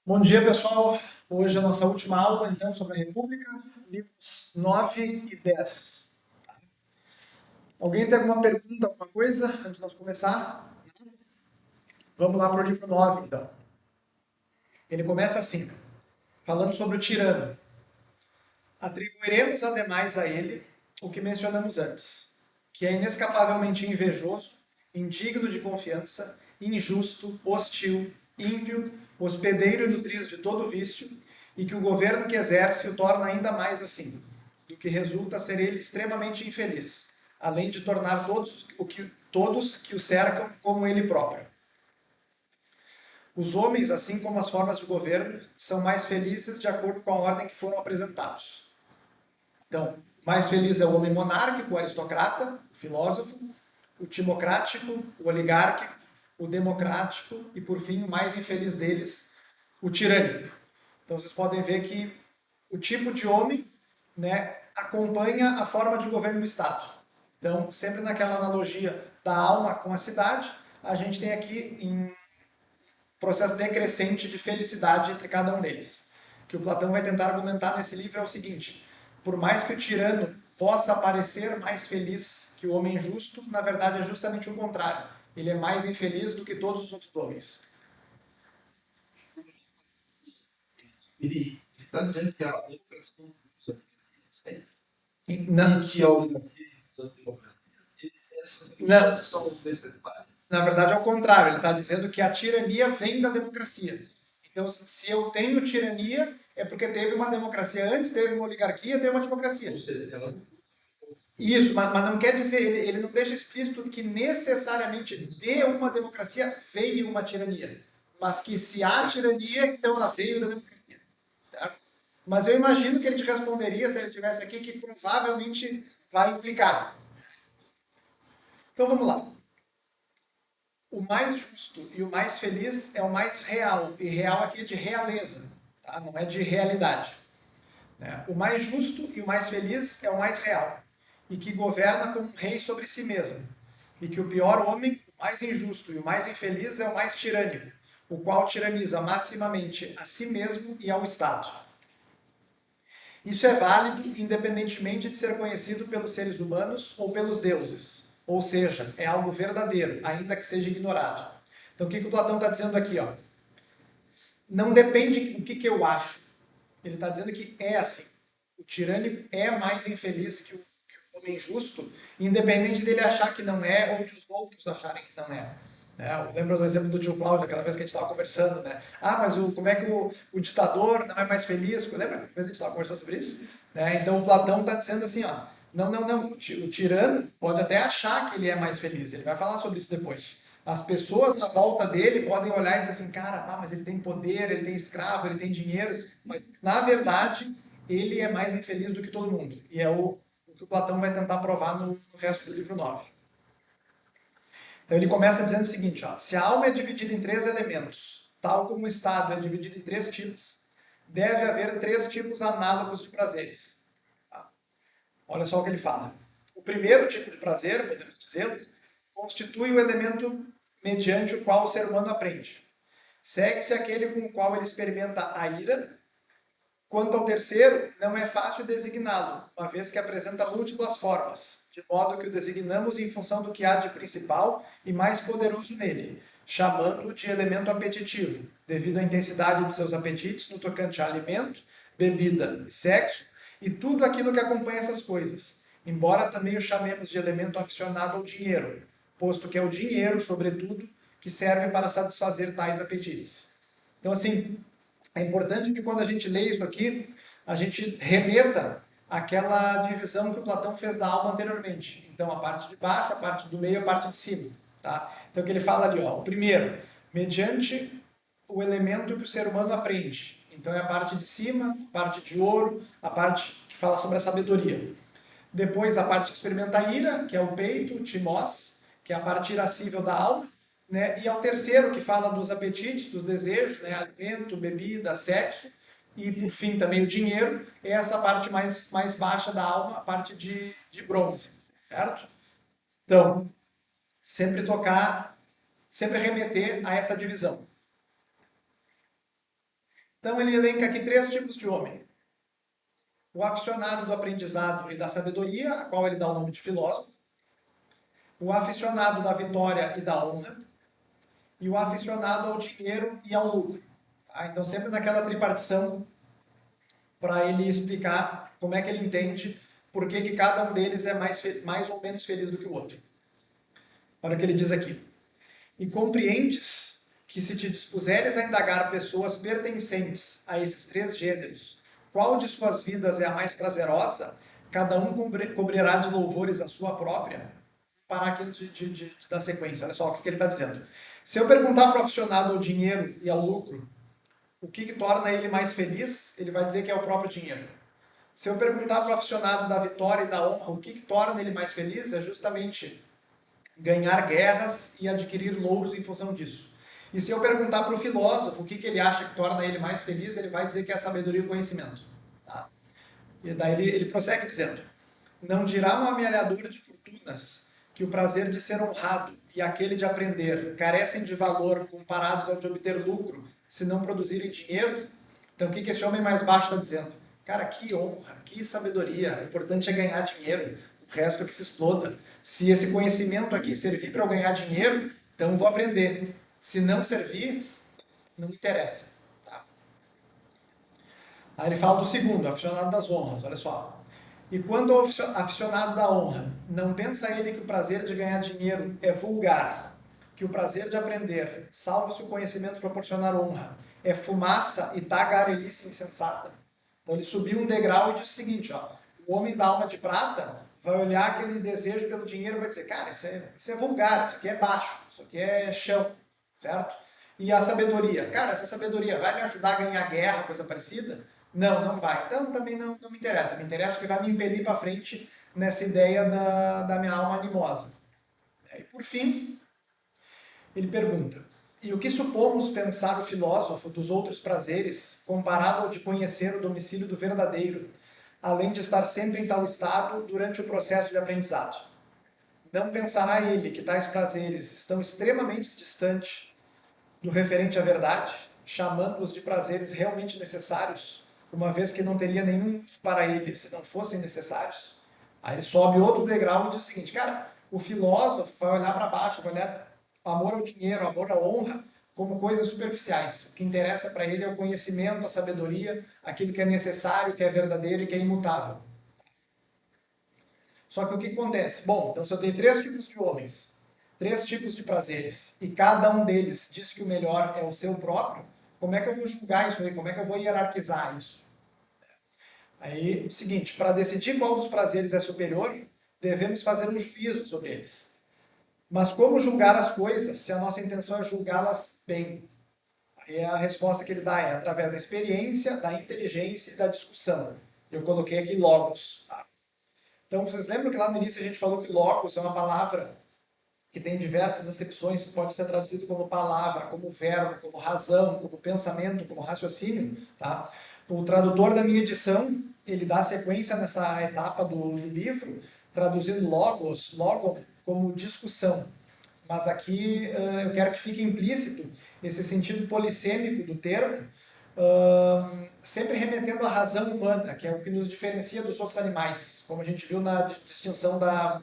Bom dia, pessoal. Hoje é a nossa última aula, então, sobre a República, livros 9 e 10. Alguém tem alguma pergunta, alguma coisa, antes de nós começar? Vamos lá para o livro 9, então. Ele começa assim, falando sobre o tirano. Atribuiremos, ademais, a ele o que mencionamos antes, que é inescapavelmente invejoso, indigno de confiança, injusto, hostil, ímpio, hospedeiro e nutriz de todo vício, e que o governo que exerce o torna ainda mais assim, do que resulta ser ele extremamente infeliz, além de tornar todos que o cercam como ele próprio. Os homens, assim como as formas de governo, são mais felizes de acordo com a ordem que foram apresentados. Então, mais feliz é o homem monárquico, o aristocrata, o filósofo, o timocrático, o oligárquico, o democrático e, por fim, o mais infeliz deles, o tirânico. Então, vocês podem ver que o tipo de homem, né, acompanha a forma de governo do Estado. Então, sempre naquela analogia da alma com a cidade, a gente tem aqui em processo decrescente de felicidade entre cada um deles. O que o Platão vai tentar argumentar nesse livro é o seguinte: por mais que o tirano possa parecer mais feliz que o homem justo, na verdade é justamente o contrário. Ele é mais infeliz do que todos os outros homens. Ele está dizendo que a democracia Não, e que a oligarquia e a democracia, essas não, são necessárias. na verdade é o contrário. Ele está dizendo que a tirania vem da democracia. Então, se eu tenho tirania, é porque teve uma democracia antes, teve uma oligarquia, teve uma democracia. Ou seja, elas Isso, mas não quer dizer, ele não deixa explícito que necessariamente de uma democracia veio uma tirania. Mas que se há tirania, então ela veio da democracia. Certo? Mas eu imagino que ele te responderia, se ele estivesse aqui, que provavelmente vai implicar. Então vamos lá. O mais justo e o mais feliz é o mais real. E real aqui é de realeza, tá? Não é de realidade. Né? O mais justo e o mais feliz é o mais real, e que governa como um rei sobre si mesmo. E que o pior homem, o mais injusto e o mais infeliz é o mais tirânico, o qual tiraniza maximamente a si mesmo e ao Estado. Isso é válido independentemente de ser conhecido pelos seres humanos ou pelos deuses. Ou seja, é algo verdadeiro, ainda que seja ignorado. Então o que o Platão está dizendo aqui? Ó? Não depende do que eu acho. Ele está dizendo que é assim. O tirânico é mais infeliz que o homem justo, independente dele achar que não é ou de os outros acharem que não é. Lembra do exemplo do tio Cláudio, aquela vez que a gente estava conversando, né? Ah, mas como é que o ditador não é mais feliz? Lembra? Uma vez a gente estava conversando sobre isso? Né? Então o Platão está dizendo assim, ó, não. O tirano pode até achar que ele é mais feliz. Ele vai falar sobre isso depois. As pessoas na volta dele podem olhar e dizer assim, cara, mas ele tem poder, ele tem escravo, ele tem dinheiro, mas na verdade ele é mais infeliz do que todo mundo. E é o que o Platão vai tentar provar no resto do livro 9. Então ele começa dizendo o seguinte, ó, se a alma é dividida em três elementos, tal como o Estado é dividido em três tipos, deve haver três tipos análogos de prazeres. Tá? Olha só o que ele fala. O primeiro tipo de prazer, podemos dizer, constitui o elemento mediante o qual o ser humano aprende. Segue-se aquele com o qual ele experimenta a ira. Quanto ao terceiro, não é fácil designá-lo, uma vez que apresenta múltiplas formas, de modo que o designamos em função do que há de principal e mais poderoso nele, chamando-o de elemento apetitivo, devido à intensidade de seus apetites no tocante a alimento, bebida e sexo, e tudo aquilo que acompanha essas coisas, embora também o chamemos de elemento aficionado ao dinheiro, posto que é o dinheiro, sobretudo, que serve para satisfazer tais apetites. Então, assim, é importante que quando a gente lê isso aqui, a gente remeta àquela divisão que o Platão fez da alma anteriormente. Então, a parte de baixo, a parte do meio, a parte de cima. Tá? Então, o que ele fala ali, ó, o primeiro, mediante o elemento que o ser humano aprende. Então, é a parte de cima, a parte de ouro, a parte que fala sobre a sabedoria. Depois, a parte que experimenta a ira, que é o peito, o timós, que é a parte irascível da alma. Né? E ao terceiro, que fala dos apetites, dos desejos, né? Alimento, bebida, sexo. E, por fim, também o dinheiro, é essa parte mais baixa da alma, a parte de bronze. Certo? Então, sempre tocar, sempre remeter a essa divisão. Então ele elenca aqui 3 tipos de homem. O aficionado do aprendizado e da sabedoria, a qual ele dá o nome de filósofo. O aficionado da vitória e da honra. E o aficionado ao dinheiro e ao lucro. Tá? Então sempre naquela tripartição para ele explicar como é que ele entende por que cada um deles é mais ou menos feliz do que o outro. Olha o que ele diz aqui. E compreendes que se te dispuseres a indagar pessoas pertencentes a esses 3 gêneros, qual de suas vidas é a mais prazerosa, cada um cobrirá de louvores a sua própria, para aqueles da sequência. Olha só o que ele está dizendo. Se eu perguntar para o aficionado ao dinheiro e ao lucro, o que torna ele mais feliz, ele vai dizer que é o próprio dinheiro. Se eu perguntar para o aficionado da vitória e da honra o que torna ele mais feliz, é justamente ganhar guerras e adquirir louros em função disso. E se eu perguntar para o filósofo o que ele acha que torna ele mais feliz, ele vai dizer que é a sabedoria e o conhecimento. Tá? E daí ele prossegue dizendo, não dirá um amealhador de fortunas que o prazer de ser honrado e aquele de aprender carecem de valor comparados ao de obter lucro, se não produzirem dinheiro? Então o que esse homem mais baixo está dizendo? Cara, que honra, que sabedoria, o importante é ganhar dinheiro, o resto é que se exploda. Se esse conhecimento aqui servir para eu ganhar dinheiro, então eu vou aprender. Se não servir, não me interessa. Tá? Aí ele fala do segundo, aficionado das honras, olha só. E quando o aficionado da honra, não pensa ele que o prazer de ganhar dinheiro é vulgar, que o prazer de aprender, salvo se o conhecimento proporcionar honra, é fumaça e tagarelice insensata. Então ele subiu um degrau e disse o seguinte, ó, o homem da alma de prata vai olhar aquele desejo pelo dinheiro e vai dizer, cara, isso é vulgar, isso aqui é baixo, isso aqui é chão, certo? E a sabedoria, cara, essa sabedoria vai me ajudar a ganhar guerra, coisa parecida? Não, não vai. Então também não me interessa. Me interessa o que vai me impelir para frente nessa ideia da minha alma animosa. E por fim, ele pergunta, e o que supomos pensar o filósofo dos outros prazeres, comparado ao de conhecer o domicílio do verdadeiro, além de estar sempre em tal estado durante o processo de aprendizado? Não pensará ele que tais prazeres estão extremamente distantes do referente à verdade, chamando-os de prazeres realmente necessários, uma vez que não teria nenhum para ele se não fossem necessários? Aí ele sobe outro degrau e diz o seguinte, cara, o filósofo vai olhar para baixo, vai olhar amor ao dinheiro, amor à honra, como coisas superficiais. O que interessa para ele é o conhecimento, a sabedoria, aquilo que é necessário, que é verdadeiro e que é imutável. Só que o que acontece? Bom, então se eu tenho 3 tipos de homens, 3 tipos de prazeres, e cada um deles diz que o melhor é o seu próprio, como é que eu vou julgar isso aí? Como é que eu vou hierarquizar isso? Aí, o seguinte, para decidir qual dos prazeres é superior, devemos fazer um juízo sobre eles. Mas como julgar as coisas se a nossa intenção é julgá-las bem? Aí a resposta que ele dá é através da experiência, da inteligência e da discussão. Eu coloquei aqui logos. Tá? Então, vocês lembram que lá no início a gente falou que logos é uma palavra que tem diversas acepções, que pode ser traduzido como palavra, como verbo, como razão, como pensamento, como raciocínio. Tá? O tradutor da minha edição, ele dá sequência nessa etapa do livro, traduzindo logos, logo, como discussão. Mas aqui eu quero que fique implícito esse sentido polissêmico do termo, sempre remetendo à razão humana, que é o que nos diferencia dos outros animais, como a gente viu na distinção da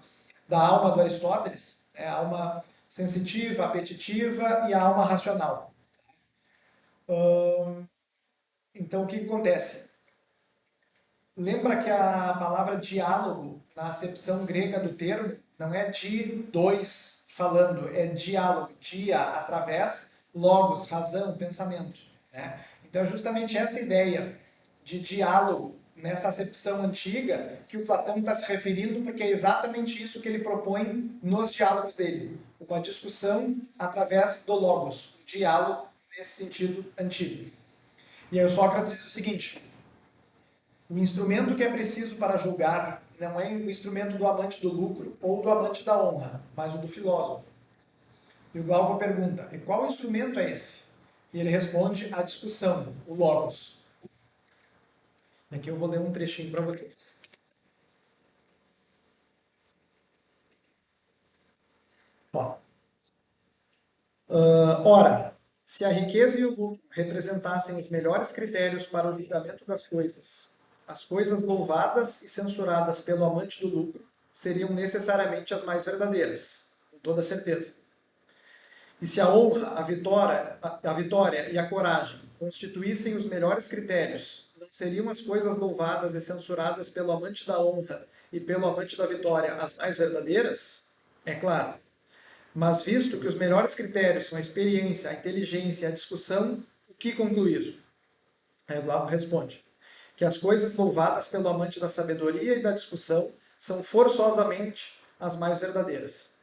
alma do Aristóteles, é a alma sensitiva, apetitiva e a alma racional. Então, o que acontece? Lembra que a palavra diálogo, na acepção grega do termo, não é de dois falando, é diálogo, dia, através, logos, razão, pensamento. Né? Então, é justamente essa ideia de diálogo, nessa acepção antiga, que o Platão está se referindo, porque é exatamente isso que ele propõe nos diálogos dele. Uma discussão através do logos, diálogo nesse sentido antigo. E aí o Sócrates diz o seguinte, o instrumento que é preciso para julgar não é o instrumento do amante do lucro ou do amante da honra, mas o do filósofo. E o Glauco pergunta, e qual instrumento é esse? E ele responde, a discussão, o logos. E aqui eu vou ler um trechinho para vocês. Ó. Ora, Se a riqueza e o lucro representassem os melhores critérios para o julgamento das coisas, as coisas louvadas e censuradas pelo amante do lucro seriam necessariamente as mais verdadeiras, com toda certeza. E se a honra, a vitória e a coragem constituíssem os melhores critérios, não seriam as coisas louvadas e censuradas pelo amante da honra e pelo amante da vitória as mais verdadeiras? É claro. Mas visto que os melhores critérios são a experiência, a inteligência e a discussão, o que concluir? Aí o Glauco responde que as coisas louvadas pelo amante da sabedoria e da discussão são forçosamente as mais verdadeiras.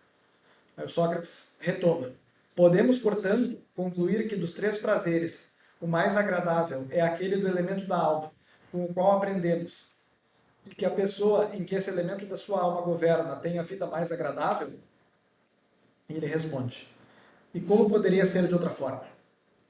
Aí o Sócrates retoma. Podemos, portanto, concluir que dos três prazeres, o mais agradável é aquele do elemento da alma, com o qual aprendemos, e que a pessoa em que esse elemento da sua alma governa tem a vida mais agradável? E ele responde: e como poderia ser de outra forma?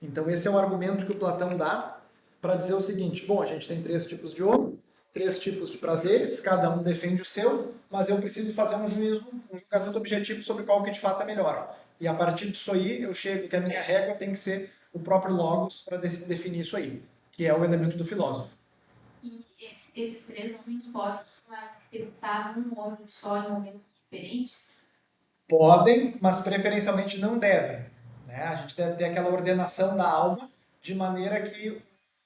Então esse é o argumento que o Platão dá para dizer o seguinte: bom, a gente tem três tipos de homem, três tipos de prazeres, cada um defende o seu, mas eu preciso fazer um juízo, um julgamento objetivo sobre qual que de fato é melhor. E a partir disso aí eu chego que a minha régua tem que ser o próprio logos para definir isso aí, que é o elemento do filósofo. E esses três homens podem se manifestar num homem só em momentos diferentes? Podem, mas preferencialmente não devem. Né? A gente deve ter aquela ordenação da alma de maneira que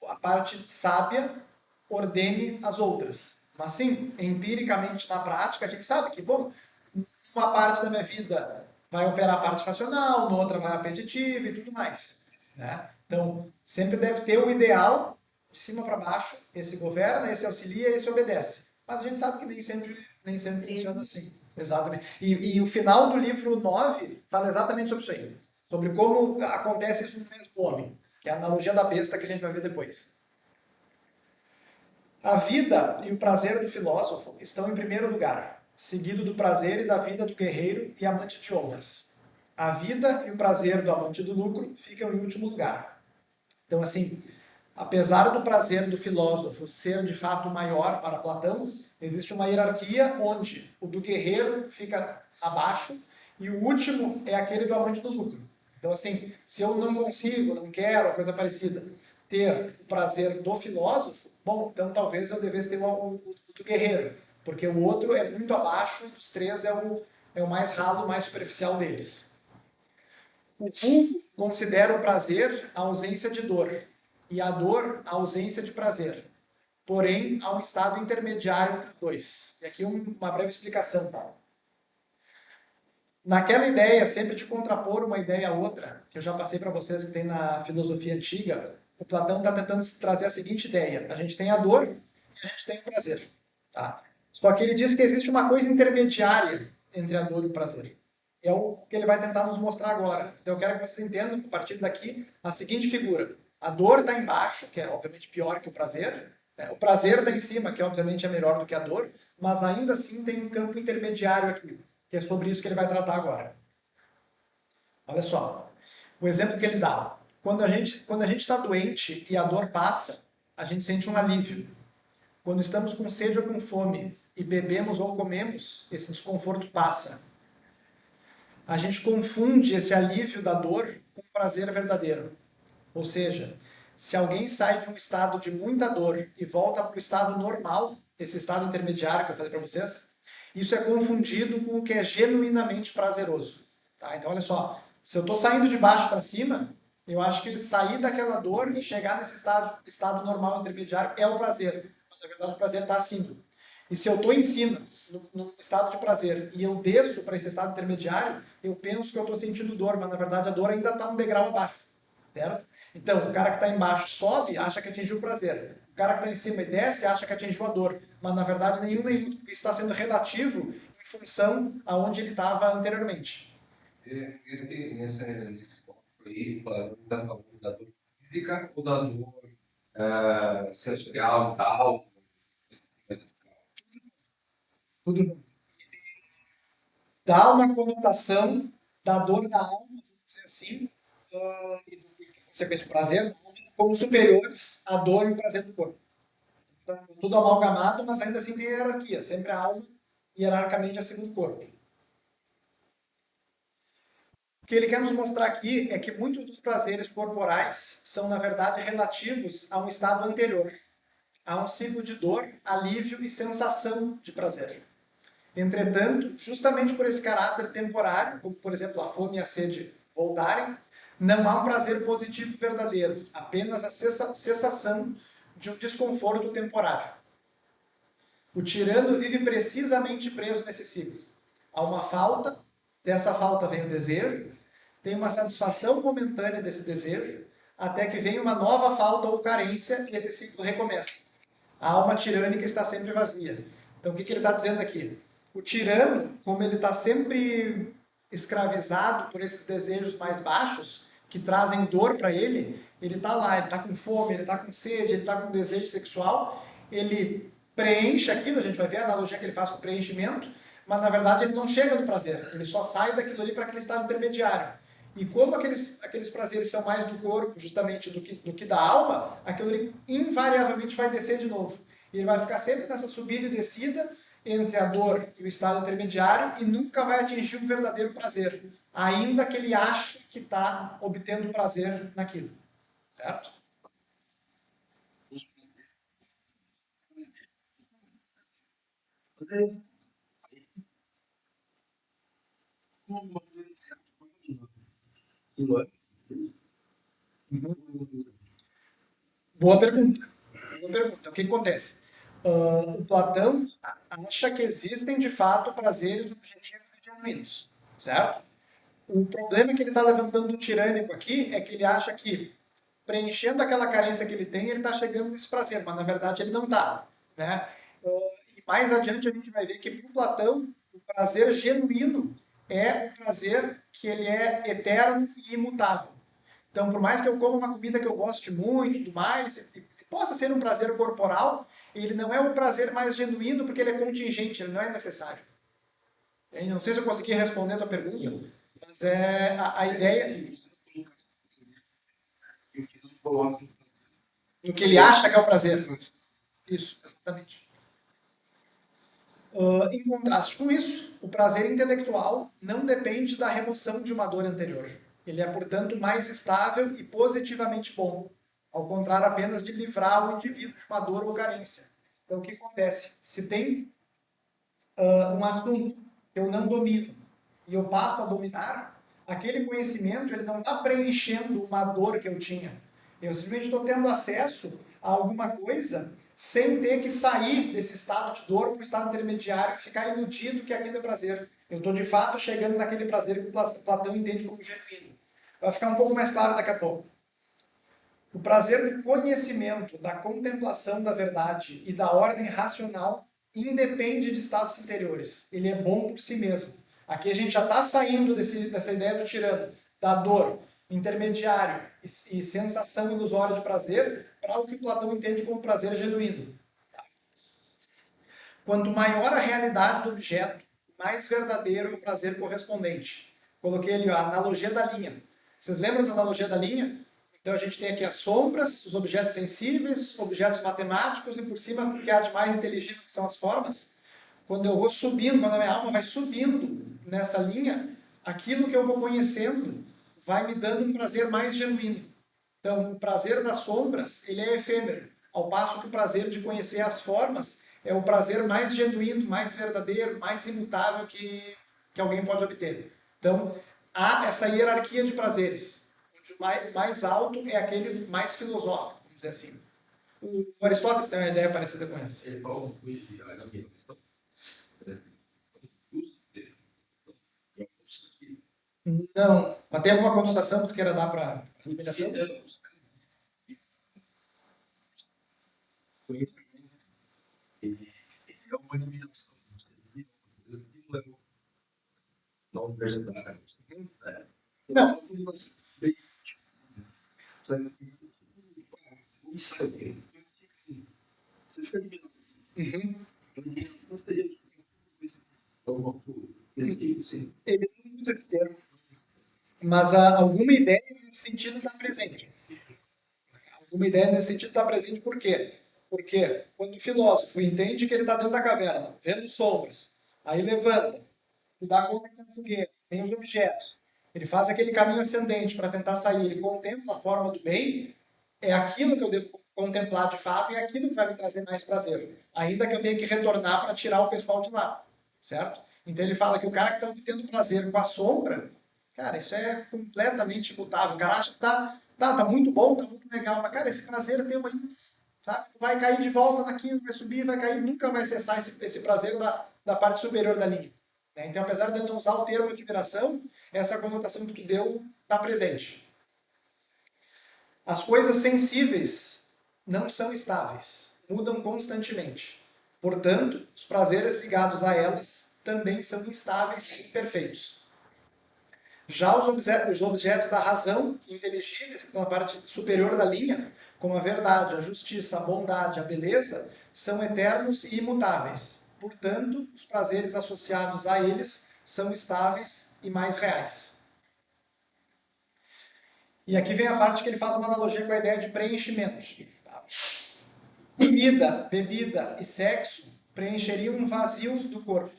a parte sábia ordene as outras. Mas sim, empiricamente na prática, a gente sabe que, bom, uma parte da minha vida vai operar a parte racional, noutra vai a apetitiva e tudo mais. Né? Então, sempre deve ter o ideal de cima para baixo, esse governa, esse auxilia, esse obedece. Mas a gente sabe que nem sempre funciona assim. Exatamente. E o final do livro 9 fala exatamente sobre isso aí. Sobre como acontece isso no mesmo homem. Que é a analogia da besta que a gente vai ver depois. A vida e o prazer do filósofo estão em primeiro lugar, seguido do prazer e da vida do guerreiro e amante de honras. A vida e o prazer do amante do lucro ficam em último lugar. Então, assim, apesar do prazer do filósofo ser de fato maior para Platão, existe uma hierarquia onde o do guerreiro fica abaixo e o último é aquele do amante do lucro. Então, assim, se eu não consigo, não quero, coisa parecida, ter o prazer do filósofo, bom, então talvez eu devesse ter o do guerreiro, porque o outro é muito abaixo, dos três é o mais ralo, mais superficial deles. O vulgo considera o prazer a ausência de dor, e a dor a ausência de prazer. Porém, há um estado intermediário entre os dois. E aqui uma breve explicação. Naquela ideia, sempre de contrapor uma ideia a outra, que eu já passei para vocês que tem na filosofia antiga, o Platão está tentando trazer a seguinte ideia. A gente tem a dor e a gente tem o prazer. Tá? Só que ele diz que existe uma coisa intermediária entre a dor e o prazer. É o que ele vai tentar nos mostrar agora. Então eu quero que vocês entendam, a partir daqui, a seguinte figura. A dor está embaixo, que é obviamente pior que o prazer. Né? O prazer está em cima, que obviamente é melhor do que a dor, mas ainda assim tem um campo intermediário aqui, que é sobre isso que ele vai tratar agora. Olha só, o exemplo que ele dá. Quando a gente está doente e a dor passa, a gente sente um alívio. Quando estamos com sede ou com fome e bebemos ou comemos, esse desconforto passa. A gente confunde esse alívio da dor com o prazer verdadeiro. Ou seja, se alguém sai de um estado de muita dor e volta para o estado normal, esse estado intermediário que eu falei para vocês, isso é confundido com o que é genuinamente prazeroso. Tá? Então, olha só, se eu estou saindo de baixo para cima, eu acho que sair daquela dor e chegar nesse estado normal intermediário é o prazer. Mas, na verdade, o prazer está acima. E se eu estou em cima, no estado de prazer, e eu desço para esse estado intermediário, eu penso que eu estou sentindo dor, mas na verdade a dor ainda está um degrau abaixo. Certo? Então, o cara que está embaixo sobe, acha que atingiu o prazer. O cara que está em cima e desce, acha que atingiu a dor. Mas na verdade nenhum. Isso está sendo relativo em função aonde ele estava anteriormente. Nesse ponto aí, da dor física ou da dor sensorial, tal. Tudo dá uma conotação da dor da alma, vamos dizer assim, e do consequência do prazer, como superiores à dor e o prazer do corpo. Então, tudo amalgamado, mas ainda assim tem hierarquia. Sempre a alma hierarquicamente acima do corpo. O que ele quer nos mostrar aqui é que muitos dos prazeres corporais são, na verdade, relativos a um estado anterior, a um ciclo de dor, alívio e sensação de prazer. Entretanto, justamente por esse caráter temporário, como por exemplo a fome e a sede voltarem, não há um prazer positivo verdadeiro, apenas a cessação de um desconforto temporário. O tirano vive precisamente preso nesse ciclo. Há uma falta, dessa falta vem o desejo, tem uma satisfação momentânea desse desejo, até que vem uma nova falta ou carência e esse ciclo recomeça. A alma tirânica está sempre vazia. Então, o que ele está dizendo aqui? O tirano, como ele está sempre escravizado por esses desejos mais baixos, que trazem dor para ele está lá, ele está com fome, ele está com sede, ele está com desejo sexual, ele preenche aquilo, a gente vai ver a analogia que ele faz com o preenchimento, mas na verdade ele não chega no prazer, ele só sai daquilo ali para aquele estado intermediário. E como aqueles prazeres são mais do corpo, justamente, do que da alma, aquilo ali invariavelmente vai descer de novo. E ele vai ficar sempre nessa subida e descida entre a dor e o estado intermediário e nunca vai atingir um verdadeiro prazer, ainda que ele ache que está obtendo prazer naquilo. Certo? Boa pergunta. Boa pergunta. O que acontece? O Platão acha que existem, de fato, prazeres objetivos e genuínos, certo? O problema que ele está levantando do tirânico aqui é que ele acha que, preenchendo aquela carência que ele tem, ele está chegando nesse prazer, mas na verdade ele não está. Né? E mais adiante a gente vai ver que, para o Platão, o prazer genuíno é o prazer que ele é eterno e imutável. Então, por mais que eu coma uma comida que eu goste muito e tudo mais, possa ser um prazer corporal, ele não é um prazer mais genuíno porque ele é contingente, ele não é necessário. Não sei se eu consegui responder a tua pergunta, mas é a ideia do que ele acha que é o prazer. Isso, exatamente. Em contraste com isso, o prazer intelectual não depende da remoção de uma dor anterior. Ele é, portanto, mais estável e positivamente bom, ao contrário apenas de livrar o indivíduo de uma dor ou carência. Então, o que acontece? Se tem um assunto que eu não domino e eu passo a dominar, aquele conhecimento ele não está preenchendo uma dor que eu tinha. Eu simplesmente estou tendo acesso a alguma coisa sem ter que sair desse estado de dor para o estado intermediário e ficar iludido que aquilo é prazer. Eu estou de fato chegando naquele prazer que o Platão entende como genuíno. Vai ficar um pouco mais claro daqui a pouco. O prazer do conhecimento, da contemplação da verdade e da ordem racional independe de estados interiores. Ele é bom por si mesmo. Aqui a gente já está saindo dessa ideia do tirano, da dor, intermediário e sensação ilusória de prazer, para o que Platão entende como prazer genuíno. Quanto maior a realidade do objeto, mais verdadeiro é o prazer correspondente. Coloquei ali a analogia da linha. Vocês lembram da analogia da linha? Então a gente tem aqui as sombras, os objetos sensíveis, objetos matemáticos e por cima o que há de mais inteligível que são as formas. Quando eu vou subindo, quando a minha alma vai subindo nessa linha, aquilo que eu vou conhecendo vai me dando um prazer mais genuíno. Então o prazer das sombras, ele é efêmero, ao passo que o prazer de conhecer as formas é o prazer mais genuíno, mais verdadeiro, mais imutável que alguém pode obter. Então há essa hierarquia de prazeres. O mais alto é aquele mais filosófico, vamos dizer assim. O Aristóteles tem uma ideia parecida com essa. Ele fala uma coisa de argumentação. Não, mas tem alguma conotação que tu queira dar para a argumentação? Ele é uma iluminação. Ele não é na universidade. Não. Isso aí. Você fica iluminado. Ele não usa esse termo, mas alguma ideia nesse sentido está presente. Alguma ideia nesse sentido está presente por quê? Porque quando o filósofo entende que ele está dentro da caverna, vendo sombras, aí levanta, se dá conta que tem fogueira, tem os objetos, ele faz aquele caminho ascendente para tentar sair, ele contempla a forma do bem, é aquilo que eu devo contemplar de fato e é aquilo que vai me trazer mais prazer. Ainda que eu tenha que retornar para tirar o pessoal de lá, certo? Então ele fala que o cara que está obtendo prazer com a sombra, cara, isso é completamente imutável. O cara acha que tá muito bom, tá muito legal, mas cara, esse prazer é teu aí, sabe? Vai cair de volta naquilo, vai subir, vai cair, nunca vai cessar esse prazer da parte superior da linha. Né? Então, apesar de ele não usar o termo admiração, essa conotação que tu deu está presente. As coisas sensíveis não são estáveis, mudam constantemente. Portanto, os prazeres ligados a elas também são instáveis e imperfeitos. Já os objetos da razão, inteligíveis, que estão na parte superior da linha, como a verdade, a justiça, a bondade, a beleza, são eternos e imutáveis. Portanto, os prazeres associados a eles são estáveis e mais reais. E aqui vem a parte que ele faz uma analogia com a ideia de preenchimento. Comida, bebida e sexo preencheriam um vazio do corpo.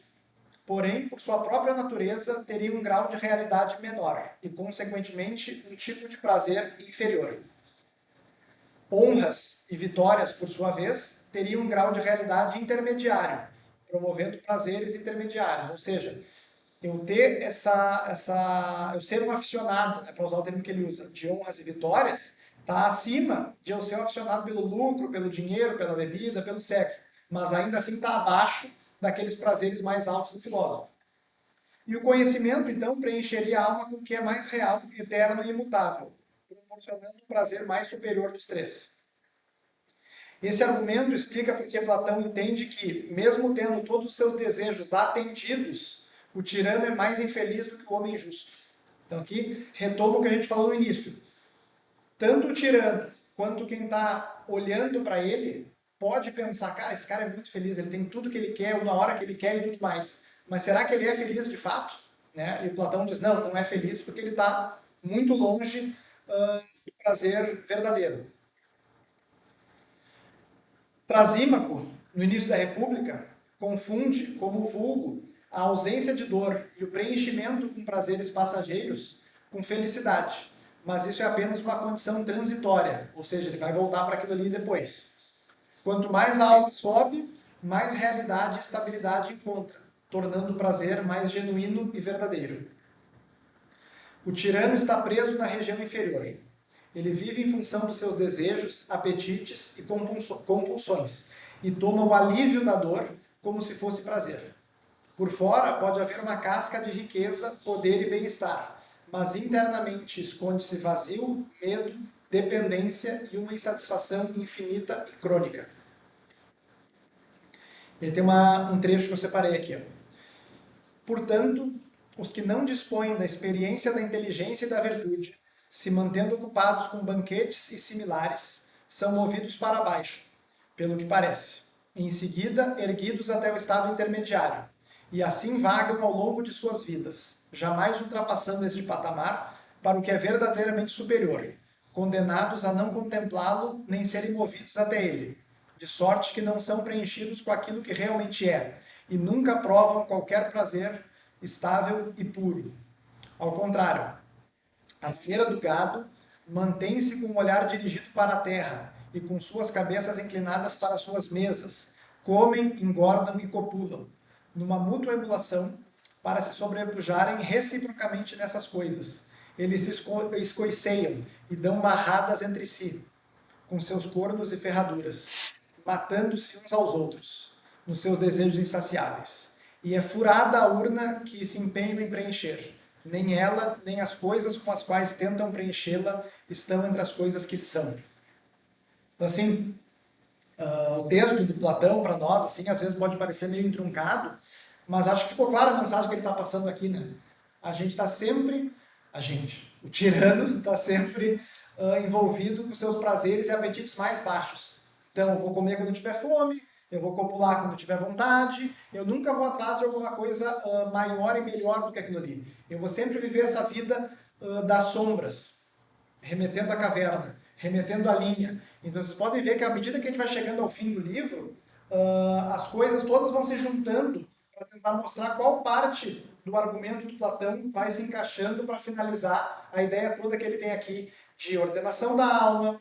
Porém, por sua própria natureza, teriam um grau de realidade menor e, consequentemente, um tipo de prazer inferior. Honras e vitórias, por sua vez, teriam um grau de realidade intermediário, promovendo prazeres intermediários, ou seja, eu ter eu ser um aficionado, né, para usar o termo que ele usa, de honras e vitórias, está acima de eu ser um aficionado pelo lucro, pelo dinheiro, pela bebida, pelo sexo, mas ainda assim está abaixo daqueles prazeres mais altos do filósofo. E o conhecimento, então, preencheria a alma com o que é mais real, eterno e imutável, proporcionando um prazer mais superior dos três. Esse argumento explica porque Platão entende que, mesmo tendo todos os seus desejos atendidos, o tirano é mais infeliz do que o homem justo. Então aqui retoma o que a gente falou no início. Tanto o tirano quanto quem está olhando para ele pode pensar, cara, esse cara é muito feliz, ele tem tudo que ele quer, na hora que ele quer e tudo mais. Mas será que ele é feliz de fato? Né? E o Platão diz, não é feliz porque ele está muito longe do prazer verdadeiro. Trasímaco, no início da República, confunde como vulgo a ausência de dor e o preenchimento com prazeres passageiros com felicidade. Mas isso é apenas uma condição transitória, ou seja, ele vai voltar para aquilo ali depois. Quanto mais a alma sobe, mais realidade e estabilidade encontra, tornando o prazer mais genuíno e verdadeiro. O tirano está preso na região inferior. Ele vive em função dos seus desejos, apetites e compulsões, e toma o alívio da dor como se fosse prazer. Por fora pode haver uma casca de riqueza, poder e bem-estar, mas internamente esconde-se vazio, medo, dependência e uma insatisfação infinita e crônica. Ele tem um trecho que eu separei aqui. Portanto, os que não dispõem da experiência da inteligência e da virtude, se mantendo ocupados com banquetes e similares, são movidos para baixo, pelo que parece, e em seguida erguidos até o estado intermediário, e assim vagam ao longo de suas vidas, jamais ultrapassando este patamar para o que é verdadeiramente superior, condenados a não contemplá-lo nem serem movidos até ele, de sorte que não são preenchidos com aquilo que realmente é, e nunca provam qualquer prazer estável e puro. Ao contrário, a feira do gado mantém-se com o olhar dirigido para a terra e com suas cabeças inclinadas para suas mesas, comem, engordam e copulam, numa mútua emulação, para se sobrepujarem reciprocamente nessas coisas. Eles se escoiceiam e dão marradas entre si, com seus cornos e ferraduras, matando-se uns aos outros, nos seus desejos insaciáveis. E é furada a urna que se empenham em preencher. Nem ela, nem as coisas com as quais tentam preenchê-la estão entre as coisas que são. Então, assim, o texto do Platão, para nós, assim, às vezes pode parecer meio entroncado, mas acho que ficou clara a mensagem que ele está passando aqui, né? O tirano está sempre envolvido com seus prazeres e apetites mais baixos. Então, eu vou comer quando tiver fome, eu vou copular quando tiver vontade, eu nunca vou atrás de alguma coisa maior e melhor do que aquilo ali. Eu vou sempre viver essa vida das sombras, remetendo à caverna, remetendo à linha. Então vocês podem ver que à medida que a gente vai chegando ao fim do livro, as coisas todas vão se juntando para tentar mostrar qual parte do argumento do Platão vai se encaixando para finalizar a ideia toda que ele tem aqui de ordenação da alma,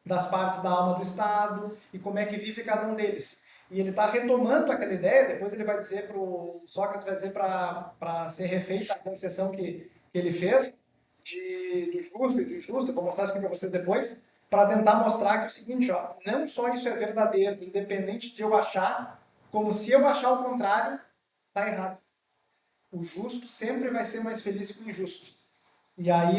das partes da alma do Estado e como é que vive cada um deles. E ele está retomando aquela ideia, depois ele vai dizer para o Sócrates, vai dizer para ser refeita a concessão que ele fez do justo e do injusto, vou mostrar isso aqui para vocês depois, para tentar mostrar que é o seguinte, ó, não só isso é verdadeiro, independente de eu achar, como se eu achar o contrário, está errado. O justo sempre vai ser mais feliz que o injusto. E aí,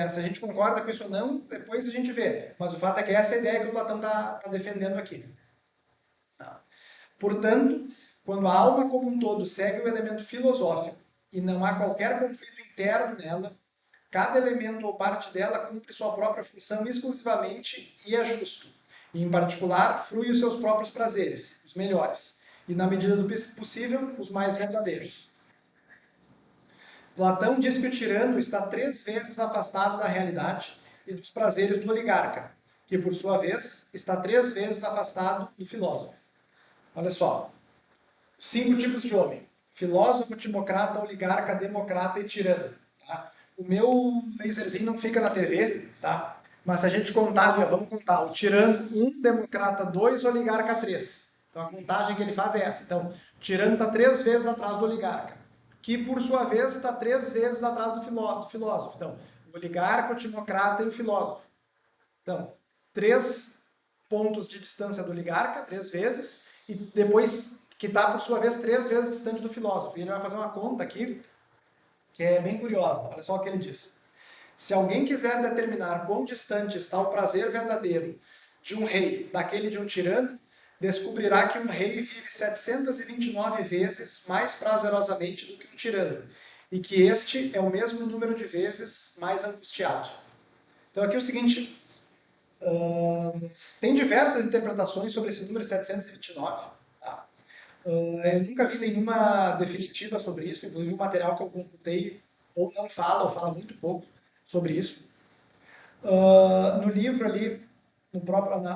se a gente concorda com isso ou não, depois a gente vê. Mas o fato é que essa é a ideia que o Platão está defendendo aqui. Portanto, quando a alma como um todo segue o elemento filosófico e não há qualquer conflito interno nela, cada elemento ou parte dela cumpre sua própria função exclusivamente e é justo. E, em particular, frui os seus próprios prazeres, os melhores, e, na medida do possível, os mais verdadeiros. Platão diz que o tirano está 3 vezes afastado da realidade e dos prazeres do oligarca, que, por sua vez, está 3 vezes afastado do filósofo. Olha só, 5 tipos de homem: filósofo, timocrata, oligarca, democrata e tirano. Tá? O meu laserzinho não fica na TV, tá? Mas se a gente contar ali, ó, vamos contar, o tirano 1, democrata 2, oligarca 3. Então a contagem que ele faz é essa. Então, o tirano está 3 vezes atrás do oligarca, que por sua vez está 3 vezes atrás do filósofo. Então, o oligarca, o timocrata e o filósofo. Então, 3 pontos de distância do oligarca, 3 vezes, e depois que está, por sua vez, 3 vezes distante do filósofo. E ele vai fazer uma conta aqui, que é bem curiosa. Olha só o que ele diz. Se alguém quiser determinar quão distante está o prazer verdadeiro de um rei daquele de um tirano, descobrirá que um rei vive 729 vezes mais prazerosamente do que um tirano, e que este é o mesmo número de vezes mais angustiado. Então aqui é o seguinte, tem diversas interpretações sobre esse número 729, tá? Eu nunca vi nenhuma definitiva sobre isso, inclusive o material que eu consultei ou não fala, ou fala muito pouco sobre isso. No livro ali,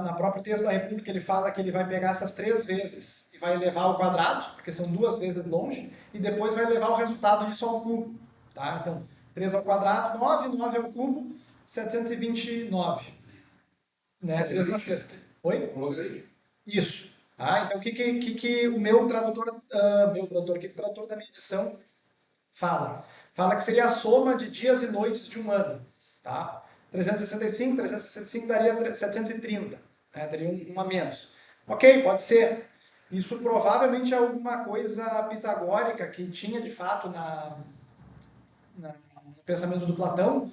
na próprio texto da República, ele fala que ele vai pegar essas 3 vezes e vai elevar ao quadrado, porque são 2 vezes longe, e depois vai levar o resultado disso ao cubo. Tá? Então, 3 ao quadrado, 9, 9 ao cubo, 729. Né? 3 na sexta. Oi? Isso. Ah, então, o que o meu tradutor, aqui, o tradutor da minha edição fala? Fala que seria a soma de dias e noites de um ano. Tá? 365 daria 730. Né? Daria um a menos. Ok, pode ser. Isso provavelmente é alguma coisa pitagórica que tinha de fato no pensamento do Platão.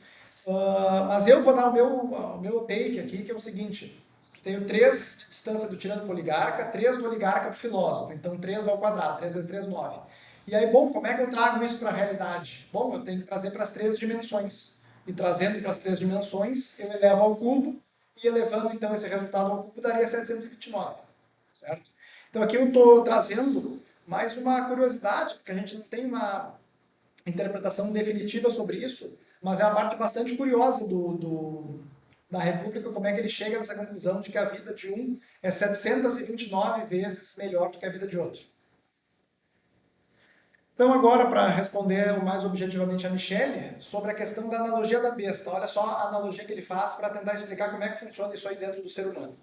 Mas eu vou dar o meu take aqui, que é o seguinte. Tenho 3 de distância do tirano para o oligarca, 3 do oligarca para o filósofo. Então 3 ao quadrado, 3 vezes 3, 9. E aí, bom, como é que eu trago isso para a realidade? Bom, eu tenho que trazer para as 3 dimensões. E trazendo para as 3 dimensões, eu elevo ao cubo, e elevando então esse resultado ao cubo daria 729. Certo? Então aqui eu estou trazendo mais uma curiosidade, porque a gente não tem uma interpretação definitiva sobre isso, mas é uma parte bastante curiosa da República, como é que ele chega nessa conclusão de que a vida de um é 729 vezes melhor do que a vida de outro. Então agora, para responder mais objetivamente a Michele, sobre a questão da analogia da besta. Olha só a analogia que ele faz para tentar explicar como é que funciona isso aí dentro do ser humano.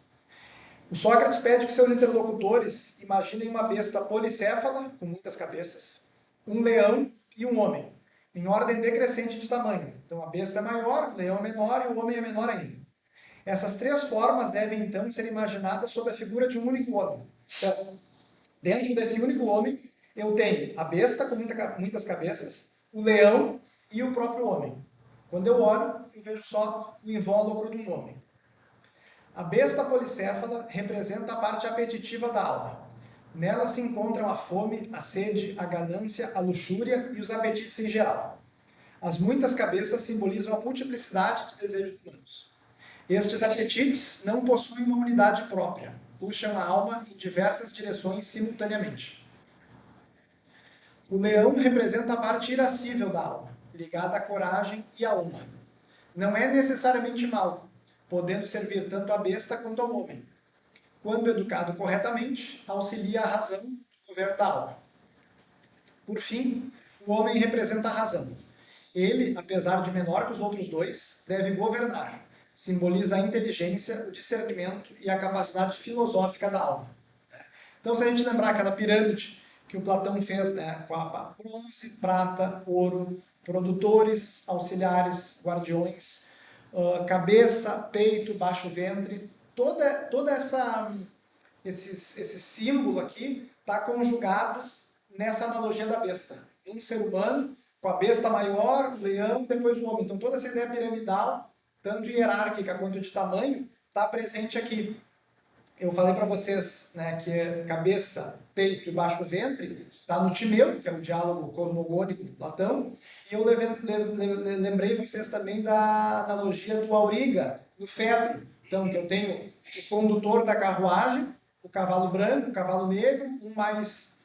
O Sócrates pede que seus interlocutores imaginem uma besta policéfala, com muitas cabeças, um leão e um homem, em ordem decrescente de tamanho. Então a besta é maior, o leão é menor e o homem é menor ainda. Essas 3 formas devem então ser imaginadas sob a figura de um único homem. Então, dentro desse único homem, eu tenho a besta com muitas cabeças, o leão e o próprio homem. Quando eu olho, eu vejo só o invólucro de um homem. A besta policéfala representa a parte apetitiva da alma. Nela se encontram a fome, a sede, a ganância, a luxúria e os apetites em geral. As muitas cabeças simbolizam a multiplicidade de desejos humanos. Estes apetites não possuem uma unidade própria, puxam a alma em diversas direções simultaneamente. O leão representa a parte irascível da alma, ligada à coragem e à honra. Não é necessariamente mau, podendo servir tanto à besta quanto ao homem. Quando educado corretamente, auxilia a razão no governo da alma. Por fim, o homem representa a razão. Ele, apesar de menor que os outros dois, deve governar. Simboliza a inteligência, o discernimento e a capacidade filosófica da alma. Então, se a gente lembrar aquela pirâmide que o Platão fez, né, com a bronze, prata, ouro, produtores, auxiliares, guardiões, cabeça, peito, baixo ventre, toda esse símbolo aqui está conjugado nessa analogia da besta. Um ser humano com a besta maior, o leão, depois o homem. Então toda essa ideia piramidal, tanto hierárquica quanto de tamanho, está presente aqui. Eu falei para vocês, né, que é cabeça, peito e baixo ventre, está no Timeu, que é o diálogo cosmogônico de Platão, e eu lembrei vocês também da analogia do auriga, do Fedro. Então, que eu tenho o condutor da carruagem, o cavalo branco, o cavalo negro, um mais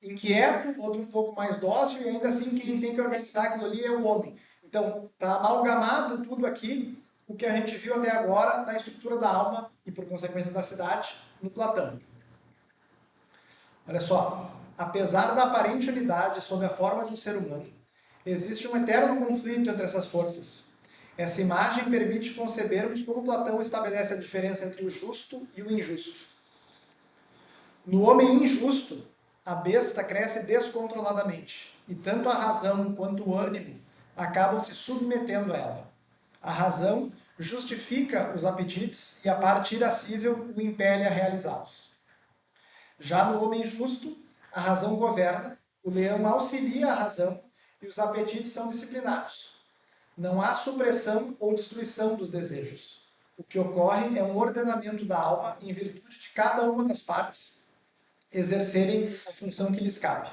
inquieto, outro um pouco mais dócil, e ainda assim quem tem que organizar aquilo ali é o homem. Então, está amalgamado tudo aqui, o que a gente viu até agora na estrutura da alma e, por consequência, da cidade, no Platão. Olha só, apesar da aparente unidade sob a forma de um ser humano, existe um eterno conflito entre essas forças. Essa imagem permite concebermos como Platão estabelece a diferença entre o justo e o injusto. No homem injusto, a besta cresce descontroladamente, e tanto a razão quanto o ânimo acabam se submetendo a ela. A razão justifica os apetites e a parte irascível o impele a realizá-los. Já no homem justo, a razão governa, o leão auxilia a razão e os apetites são disciplinados. Não há supressão ou destruição dos desejos. O que ocorre é um ordenamento da alma em virtude de cada uma das partes exercerem a função que lhes cabe.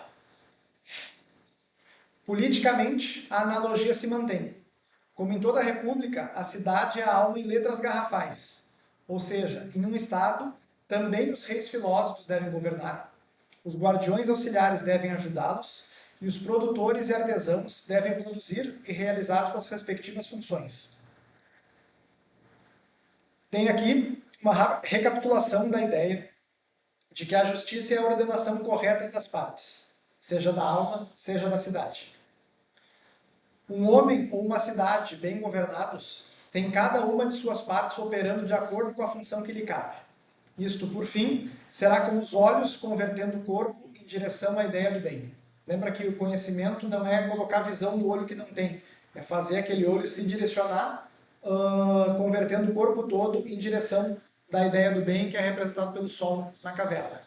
Politicamente, a analogia se mantém. Como em toda a república, a cidade é a alma em letras garrafais. Ou seja, em um Estado, também os reis filósofos devem governar, os guardiões auxiliares devem ajudá-los e os produtores e artesãos devem produzir e realizar suas respectivas funções. Tem aqui uma recapitulação da ideia de que a justiça é a ordenação correta das partes, seja da alma, seja da cidade. Um homem ou uma cidade bem governados tem cada uma de suas partes operando de acordo com a função que lhe cabe. Isto, por fim, será como os olhos convertendo o corpo em direção à ideia do bem. Lembra que o conhecimento não é colocar a visão do olho que não tem, é fazer aquele olho se direcionar, convertendo o corpo todo em direção da ideia do bem, que é representado pelo sol na caverna.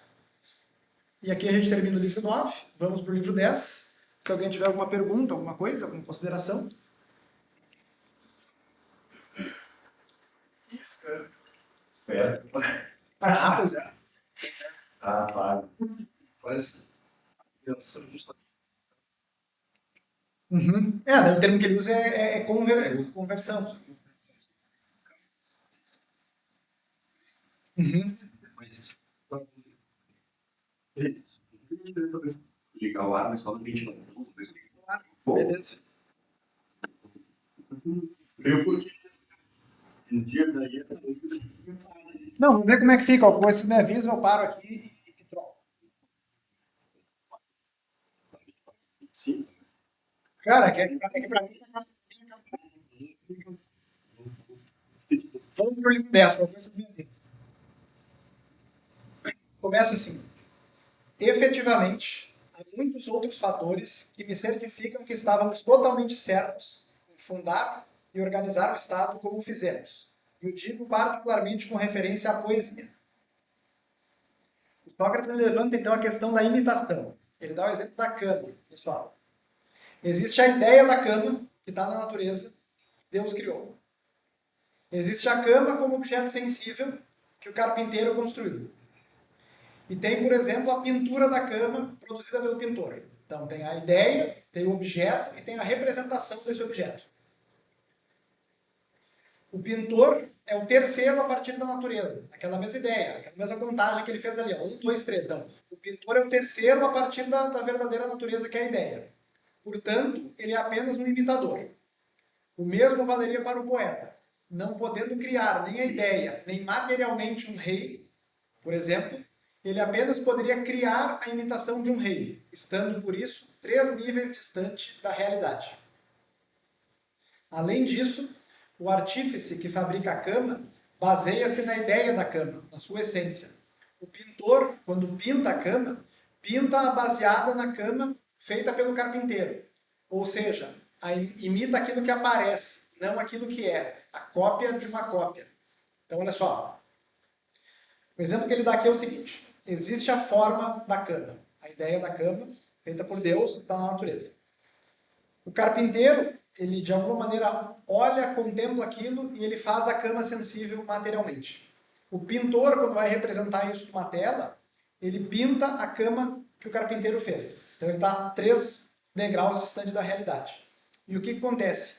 E aqui a gente termina o livro 9, vamos para o livro 10. Se alguém tiver alguma pergunta, alguma coisa, alguma consideração. Isso, cara. Pois é. Claro. Parece pensão justamente. Uhum. O termo que ele usa é conversão. Uhum. Mas Ligar o ar, mas só no ventilação. Beleza. Eu porque um dia daí Não, vamos ver como é que fica. Ó. Se me avisa, eu paro aqui e troco. sim. Cara, que pra mim. Vamos pro livro 10, para você me avisa. Começa assim. Efetivamente, há muitos outros fatores que me certificam que estávamos totalmente certos em fundar e organizar o Estado como o fizemos. Eu digo particularmente com referência à poesia. O Sócrates levanta então a questão da imitação. Ele dá o exemplo da cama, pessoal. Existe a ideia da cama, que está na natureza, Deus criou. Existe a cama como objeto sensível que o carpinteiro construiu. E tem, por exemplo, a pintura da cama produzida pelo pintor. Então tem a ideia, tem o objeto e tem a representação desse objeto. O pintor é o terceiro a partir da natureza. Aquela mesma ideia, aquela mesma contagem que ele fez ali. 1, 2, 3. Não. O pintor é o terceiro a partir da verdadeira natureza, que é a ideia. Portanto, ele é apenas um imitador. O mesmo valeria para o poeta. Não podendo criar nem a ideia, nem materialmente um rei, por exemplo, ele apenas poderia criar a imitação de um rei, estando, por isso, 3 níveis distante da realidade. Além disso, o artífice que fabrica a cama baseia-se na ideia da cama, na sua essência. O pintor, quando pinta a cama, pinta baseada na cama feita pelo carpinteiro, ou seja, imita aquilo que aparece, não aquilo que é, a cópia de uma cópia. Então, olha só. O exemplo que ele dá aqui é o seguinte: existe a forma da cama, a ideia da cama, feita por Deus, está na natureza. O carpinteiro, ele de alguma maneira olha, contempla aquilo e ele faz a cama sensível materialmente. O pintor, quando vai representar isso numa tela, ele pinta a cama que o carpinteiro fez. Então ele está 3 degraus distante da realidade. E o que acontece?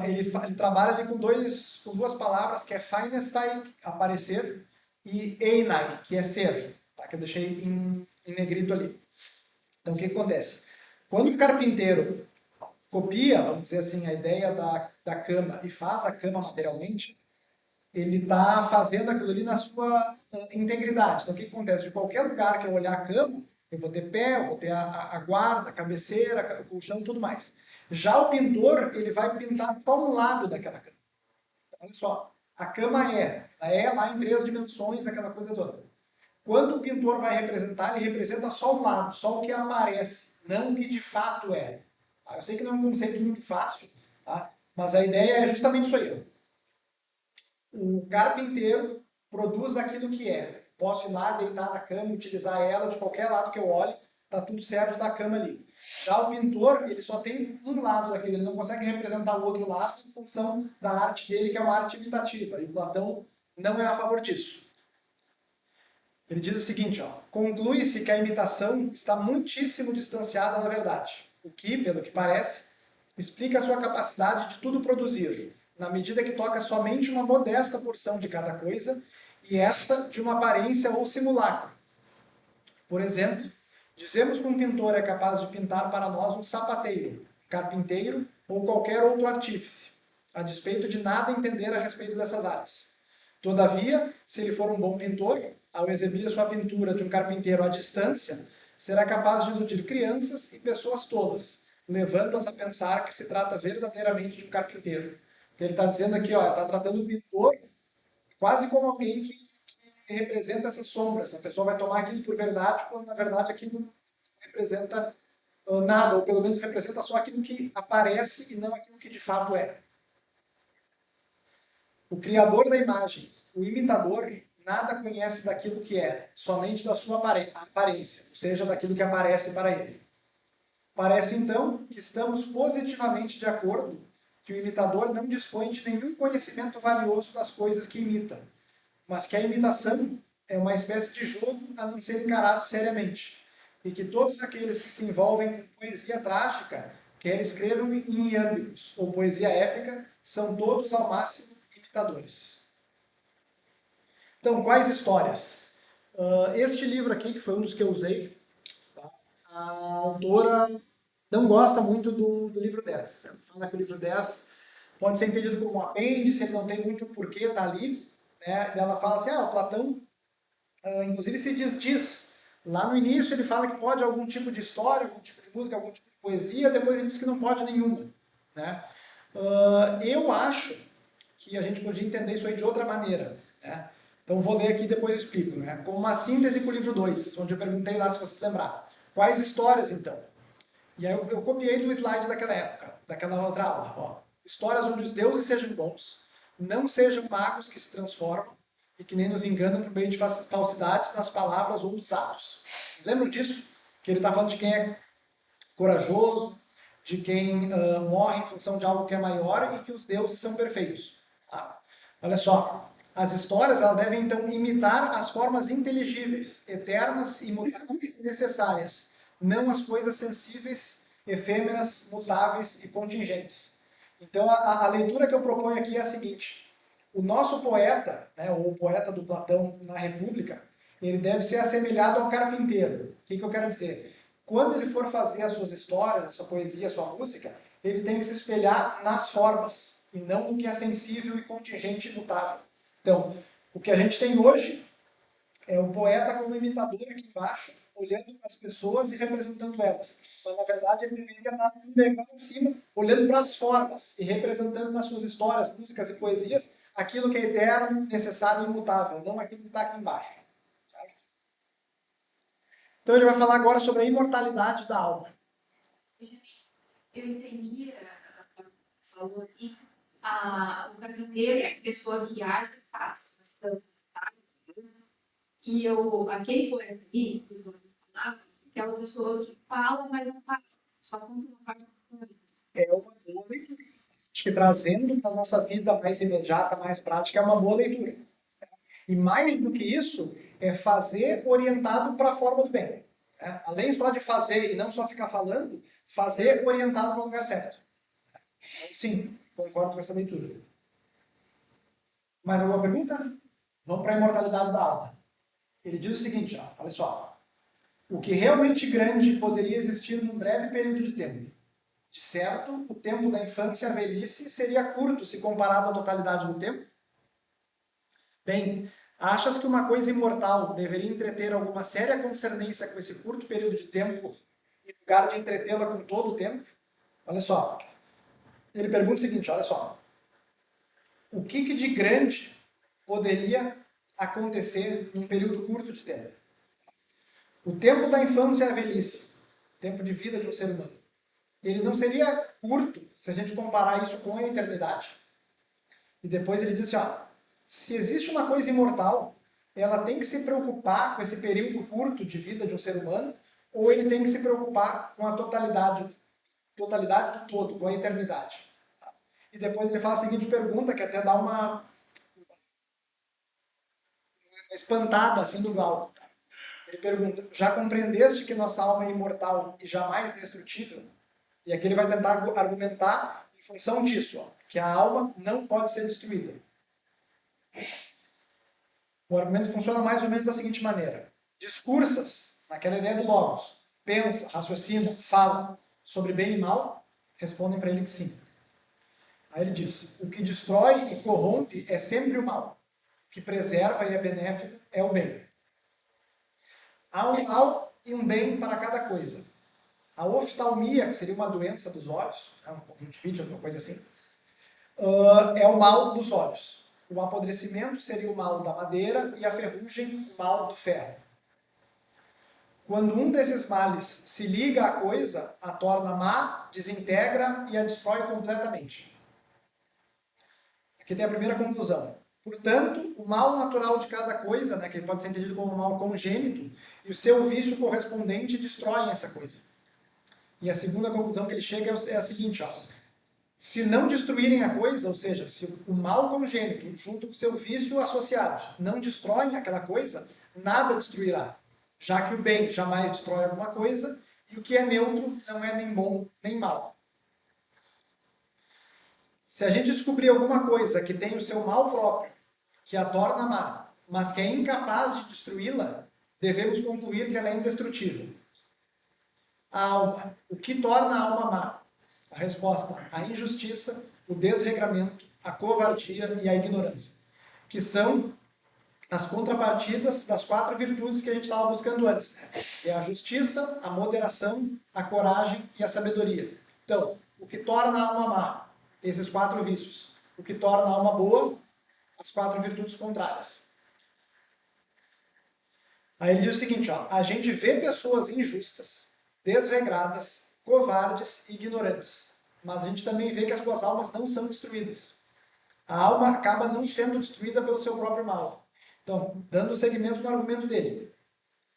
Ele trabalha ali com duas palavras, que é Feinestai, aparecer, e Einai, que é ser, tá? Que eu deixei em negrito ali. Então o que acontece? Quando o carpinteiro copia, vamos dizer assim, a ideia da cama e faz a cama materialmente, ele está fazendo aquilo ali na sua integridade. Então o que acontece? De qualquer lugar que eu olhar a cama, eu vou ter pé, eu vou ter a guarda, a cabeceira, o colchão, tudo mais. Já o pintor, ele vai pintar só um lado daquela cama. Olha só, a cama é lá em 3 dimensões, aquela coisa toda. Quando o pintor vai representar, ele representa só um lado, só o que aparece, não o que de fato é. Tá? Eu sei que não é um conceito muito fácil, tá? Mas a ideia é justamente isso aí. O carpinteiro produz aquilo que é. Posso ir lá, deitar na cama, utilizar ela de qualquer lado que eu olhe, tá tudo certo da cama ali. Já o pintor, ele só tem um lado daquilo, ele não consegue representar o outro lado em função da arte dele, que é uma arte imitativa. E Platão não é a favor disso. Ele diz o seguinte, conclui-se que a imitação está muitíssimo distanciada da verdade, o que, pelo que parece, explica a sua capacidade de tudo produzir, na medida que toca somente uma modesta porção de cada coisa, e esta de uma aparência ou simulacro. Por exemplo, dizemos que um pintor é capaz de pintar para nós um sapateiro, carpinteiro ou qualquer outro artífice, a despeito de nada entender a respeito dessas artes. Todavia, se ele for um bom pintor, ao exibir sua pintura de um carpinteiro à distância, será capaz de iludir crianças e pessoas tolas, levando-as a pensar que se trata verdadeiramente de um carpinteiro. Então, ele está dizendo aqui, está tratando o pintor quase como alguém que representa essas sombras. A pessoa vai tomar aquilo por verdade, quando na verdade aquilo não representa nada, ou pelo menos representa só aquilo que aparece e não aquilo que de fato é. O criador da imagem, o imitador, nada conhece daquilo que é, somente da sua aparência, ou seja, daquilo que aparece para ele. Parece então que estamos positivamente de acordo que o imitador não dispõe de nenhum conhecimento valioso das coisas que imita, mas que a imitação é uma espécie de jogo a não ser encarado seriamente, e que todos aqueles que se envolvem com poesia trágica, quer escrevam em iâmbicos ou poesia épica, são todos ao máximo imitadores. Então, quais histórias? Este livro aqui, que foi um dos que eu usei, tá? A autora não gosta muito do livro 10. Ela fala que o livro 10 pode ser entendido como um apêndice, ele não tem muito porquê estar ali. Né? Ela fala assim, o Platão, inclusive, se desdiz. Lá no início ele fala que pode algum tipo de história, algum tipo de música, algum tipo de poesia, depois ele diz que não pode nenhuma. Né? Eu acho que a gente podia entender isso aí de outra maneira. Né? Então vou ler aqui e depois eu explico. Né? Como uma síntese para o livro 2, onde eu perguntei lá se vocês lembrar. Quais histórias, então? E aí eu copiei do slide daquela época, daquela outra aula. Histórias onde os deuses sejam bons, não sejam magos que se transformam e que nem nos enganam por meio de falsidades nas palavras ou nos atos. Vocês lembram disso? Que ele está falando de quem é corajoso, de quem morre em função de algo que é maior e que os deuses são perfeitos. Tá? Olha só, as histórias elas devem então imitar as formas inteligíveis, eternas, imutáveis e necessárias, não as coisas sensíveis, efêmeras, mutáveis e contingentes. Então a leitura que eu proponho aqui é a seguinte: o nosso poeta, né, ou o poeta do Platão na República, ele deve ser assemelhado ao carpinteiro. O que eu quero dizer? Quando ele for fazer as suas histórias, a sua poesia, a sua música, ele tem que se espelhar nas formas, e não no que é sensível e contingente e mutável. Então, o que a gente tem hoje É o poeta como imitador aqui embaixo, olhando para as pessoas e representando elas. Mas, na verdade, ele deveria estar um degrau em cima, olhando para as formas e representando nas suas histórias, músicas e poesias aquilo que é eterno, necessário e imutável, não aquilo que está aqui embaixo. Certo? Então, ele vai falar agora sobre a imortalidade da alma. Eu entendi, falou aqui, o carpinteiro é a pessoa que age e faz ação, tá? E aquele poeta ali, que eu falava, aquela pessoa que fala, mas não faz, só conta uma parte da história. É uma boa leitura. Acho que trazendo para a nossa vida mais imediata, mais prática, é uma boa leitura. E mais do que isso, é fazer orientado para a forma do bem. Além só de fazer e não só ficar falando, fazer orientado para o lugar certo. Então, sim, concordo com essa leitura. Mais alguma pergunta? Vamos para a imortalidade da alma. Ele diz o seguinte, olha só. O que realmente grande poderia existir num breve período de tempo. De certo, o tempo da infância e a velhice seria curto se comparado à totalidade do tempo? Bem, achas que uma coisa imortal deveria entreter alguma séria concernência com esse curto período de tempo, em lugar de entretê-la com todo o tempo? Olha só. Ele pergunta o seguinte, olha só. O que de grande poderia acontecer num período curto de tempo? O tempo da infância e a velhice, o tempo de vida de um ser humano, ele não seria curto se a gente comparar isso com a eternidade. E depois ele diz assim, se existe uma coisa imortal, ela tem que se preocupar com esse período curto de vida de um ser humano, ou ele tem que se preocupar com a totalidade do todo, com a eternidade. E depois ele faz a seguinte pergunta, que até dá uma espantada assim do Glauco. Ele pergunta, já compreendeste que nossa alma é imortal e jamais destrutível? E aqui ele vai tentar argumentar em função disso, que a alma não pode ser destruída. O argumento funciona mais ou menos da seguinte maneira. Discursas, naquela ideia do logos, pensa, raciocina, fala sobre bem e mal, respondem para ele que sim. Aí ele diz, o que destrói e corrompe é sempre o mal. O que preserva e é benéfico é o bem. Há um mal e um bem para cada coisa. A oftalmia, que seria uma doença dos olhos, uma conjuntivite, alguma coisa assim, é o mal dos olhos. O apodrecimento seria o mal da madeira e a ferrugem, o mal do ferro. Quando um desses males se liga à coisa, a torna má, desintegra e a destrói completamente. Aqui tem a primeira conclusão. Portanto, o mal natural de cada coisa, que pode ser entendido como um mal congênito, e o seu vício correspondente destroem essa coisa. E a segunda conclusão que ele chega é a seguinte, se não destruírem a coisa, ou seja, se o mal congênito, junto com o seu vício associado, não destroem aquela coisa, nada destruirá. Já que o bem jamais destrói alguma coisa, e o que é neutro não é nem bom nem mal. Se a gente descobrir alguma coisa que tem o seu mal próprio, que a torna má, mas que é incapaz de destruí-la, devemos concluir que ela é indestrutível. A alma. O que torna a alma má? A resposta, a injustiça, o desregramento, a covardia e a ignorância, que são as contrapartidas das 4 virtudes que a gente estava buscando antes, que é a justiça, a moderação, a coragem e a sabedoria. Então, o que torna a alma má? Esses 4 vícios. O que torna a alma boa? As 4 virtudes contrárias. Aí ele diz o seguinte, a gente vê pessoas injustas, desregradas, covardes e ignorantes. Mas a gente também vê que as suas almas não são destruídas. A alma acaba não sendo destruída pelo seu próprio mal. Então, dando seguimento no argumento dele.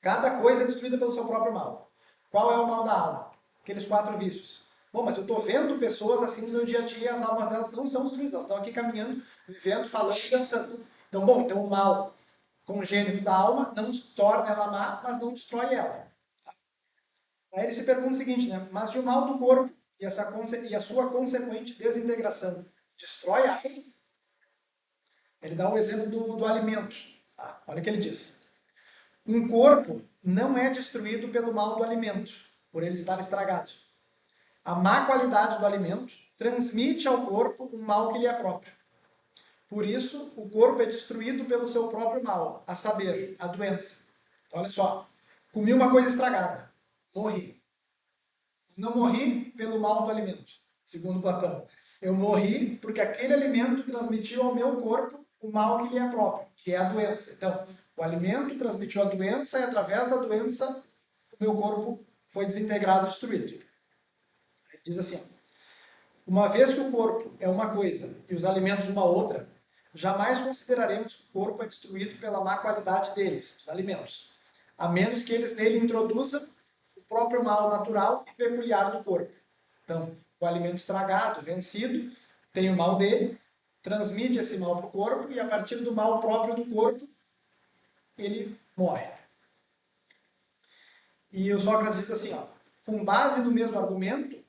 Cada coisa é destruída pelo seu próprio mal. Qual é o mal da alma? Aqueles 4 vícios. Bom, mas eu estou vendo pessoas assim no meu dia a dia, as almas delas não são destruídas, elas estão aqui caminhando, vivendo, falando e dançando. Então, o mal congênito da alma não torna ela má, mas não destrói ela. Aí ele se pergunta o seguinte, mas e o mal do corpo e a sua consequente desintegração destrói a alma? Ele dá o exemplo do alimento. Olha o que ele diz. Um corpo não é destruído pelo mal do alimento, por ele estar estragado. A má qualidade do alimento transmite ao corpo um mal que lhe é próprio. Por isso, o corpo é destruído pelo seu próprio mal, a saber, a doença. Então, olha só, comi uma coisa estragada, morri. Não morri pelo mal do alimento, segundo Platão. Eu morri porque aquele alimento transmitiu ao meu corpo o mal que lhe é próprio, que é a doença. Então, o alimento transmitiu a doença e através da doença o meu corpo foi desintegrado, destruído. Ele diz assim, uma vez que o corpo é uma coisa e os alimentos uma outra, jamais consideraremos que o corpo é destruído pela má qualidade deles, os alimentos, a menos que eles nele introduzam o próprio mal natural e peculiar do corpo. Então, o alimento estragado, vencido, tem o mal dele, transmite esse mal para o corpo e a partir do mal próprio do corpo, ele morre. E o Sócrates diz assim, ó, com base no mesmo argumento,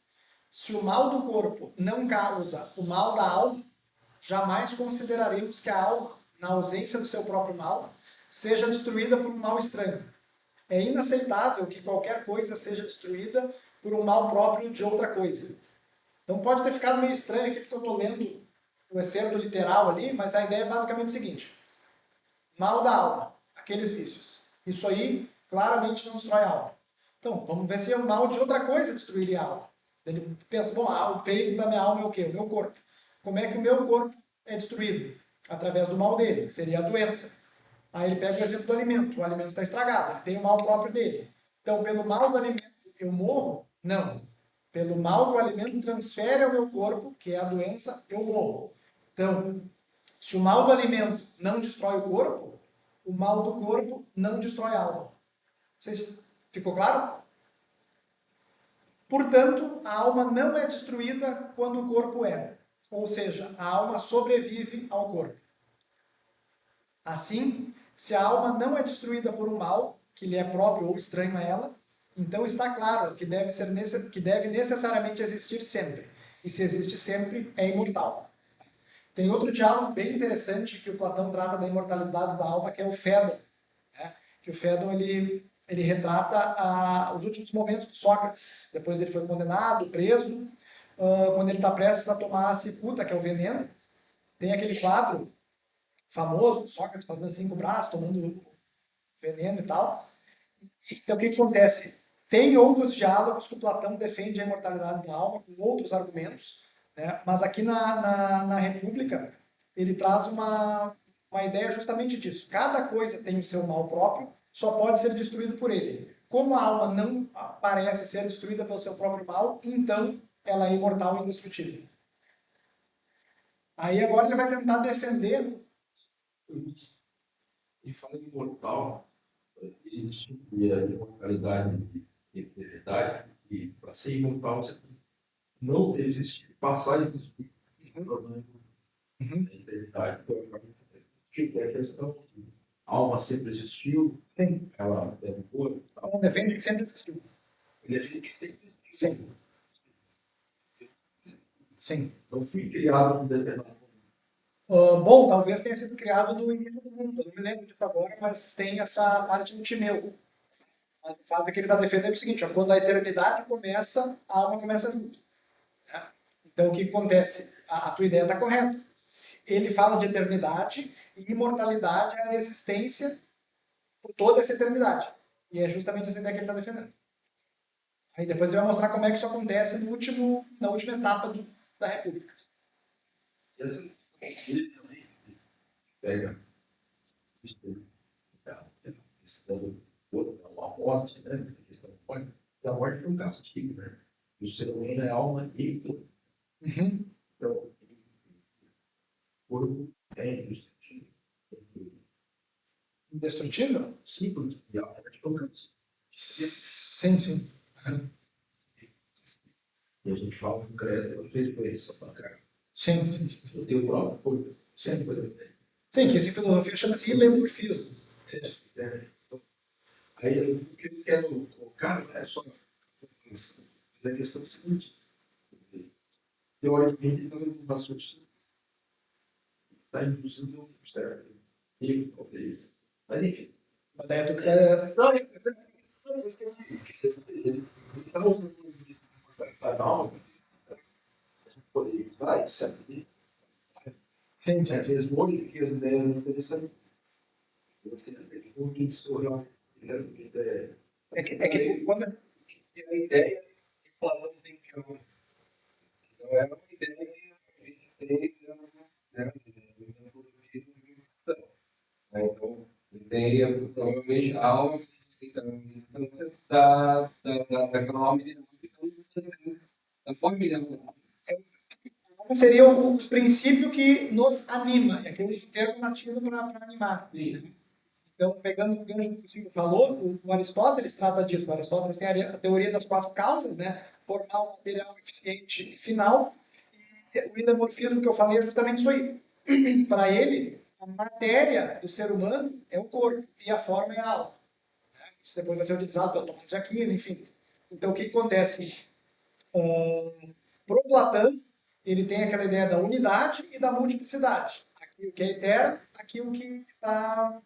se o mal do corpo não causa o mal da alma, jamais consideraremos que a alma, na ausência do seu próprio mal, seja destruída por um mal estranho. É inaceitável que qualquer coisa seja destruída por um mal próprio de outra coisa. Então pode ter ficado meio estranho aqui porque eu estou lendo o excerto literal ali, mas a ideia é basicamente o seguinte. Mal da alma, aqueles vícios. Isso aí claramente não destrói a alma. Então, vamos ver se é o mal de outra coisa destruiria a alma. Ele pensa, bom, o veículo da minha alma é o quê? O meu corpo. Como é que o meu corpo é destruído? Através do mal dele, que seria a doença. Aí ele pega o exemplo do alimento. O alimento está estragado, ele tem o mal próprio dele. Então, pelo mal do alimento, eu morro? Não. Pelo mal que o alimento transfere ao meu corpo, que é a doença, eu morro. Então, se o mal do alimento não destrói o corpo, o mal do corpo não destrói a alma. Vocês, ficou claro? Portanto, a alma não é destruída quando o corpo é. Ou seja, a alma sobrevive ao corpo. Assim, se a alma não é destruída por um mal, que lhe é próprio ou estranho a ela, então está claro que deve necessariamente existir sempre. E se existe sempre, é imortal. Tem outro diálogo bem interessante que o Platão trata da imortalidade da alma, que é o Fédon. Né? Que o Fédon ele retrata os últimos momentos de Sócrates. Depois ele foi condenado, preso. Quando ele está prestes a tomar a cicuta, que é o veneno, tem aquele quadro famoso, Sócrates fazendo assim com o braço, tomando veneno e tal. Então, o que acontece? Tem outros diálogos que o Platão defende a imortalidade da alma, com outros argumentos, né? Mas aqui na República, ele traz uma ideia justamente disso. Cada coisa tem o seu mal próprio, só pode ser destruído por ele. Como a alma não parece ser destruída pelo seu próprio mal, então ela é imortal e indestrutível. Aí agora ele vai tentar defender. E fala de imortal, ele distingue a imortalidade e eternidade, e para ser imortal você tem que não ter existido, passar a existir. A eternidade, teoricamente, é a questão de a alma sempre existiu, Sim. ela é do corpo. Não defende que sempre existiu. Ele defende que sempre Sim. Sim. não fui criado num determinado momento. Bom, talvez tenha sido criado no início do mundo, eu não me lembro disso agora, mas tem essa parte no Timeu. Mas o fato é que ele está defendendo o seguinte, ó, quando a eternidade começa, a alma começa junto. Né? Então, o que acontece? A tua ideia está correta. Ele fala de eternidade e imortalidade é a existência por toda essa eternidade. E é justamente essa ideia que ele está defendendo. Aí depois ele vai mostrar como é que isso acontece na última etapa da República. E assim, ele também pega a questão da morte, né? A questão da morte. E a morte foi um castigo, né? O ser humano é alma e corpo. Uhum. Então, o corpo é indestrutível. Indestrutível? Sim, porque a morte foi um castigo. Sim, sim. Uhum. E a gente fala no credo, ressurreição, cara. Sim. Eu tenho o próprio corpo. Sempre coisa. Sim, que isso em filosofia chama-se ilemorfismo. Aí o que eu quero colocar não é só a questão seguinte. Teoricamente, ele está fazendo um raciocínio. Está induzindo um mistério. Ele, talvez. Mas, enfim. Mas daí tu Ele está usando a alma para poder vai sempre. Sim, Né? Eles mostram que as ideias interessantes. O que isso realmente É que quando, a ideia que falamos em que não é uma ideia que a gente tem então, ideia provavelmente algo instância daquela alma da família. seria o princípio que nos anima, e aqui eu uso o termo latino para animar. Né? Então, pegando o gancho que o Silvio falou, o Aristóteles trata disso. O Aristóteles tem a teoria das quatro causas, né? Formal, material, eficiente e final. E o endomorfismo que eu falei é justamente isso aí. Para ele, a matéria do ser humano é o corpo e a forma é a alma. Isso depois vai ser utilizado pelo Tomás de Aquino, enfim. Então, o que acontece? Para o Platão, ele tem aquela ideia da unidade e da multiplicidade. Aquilo que é eterno, aquilo que está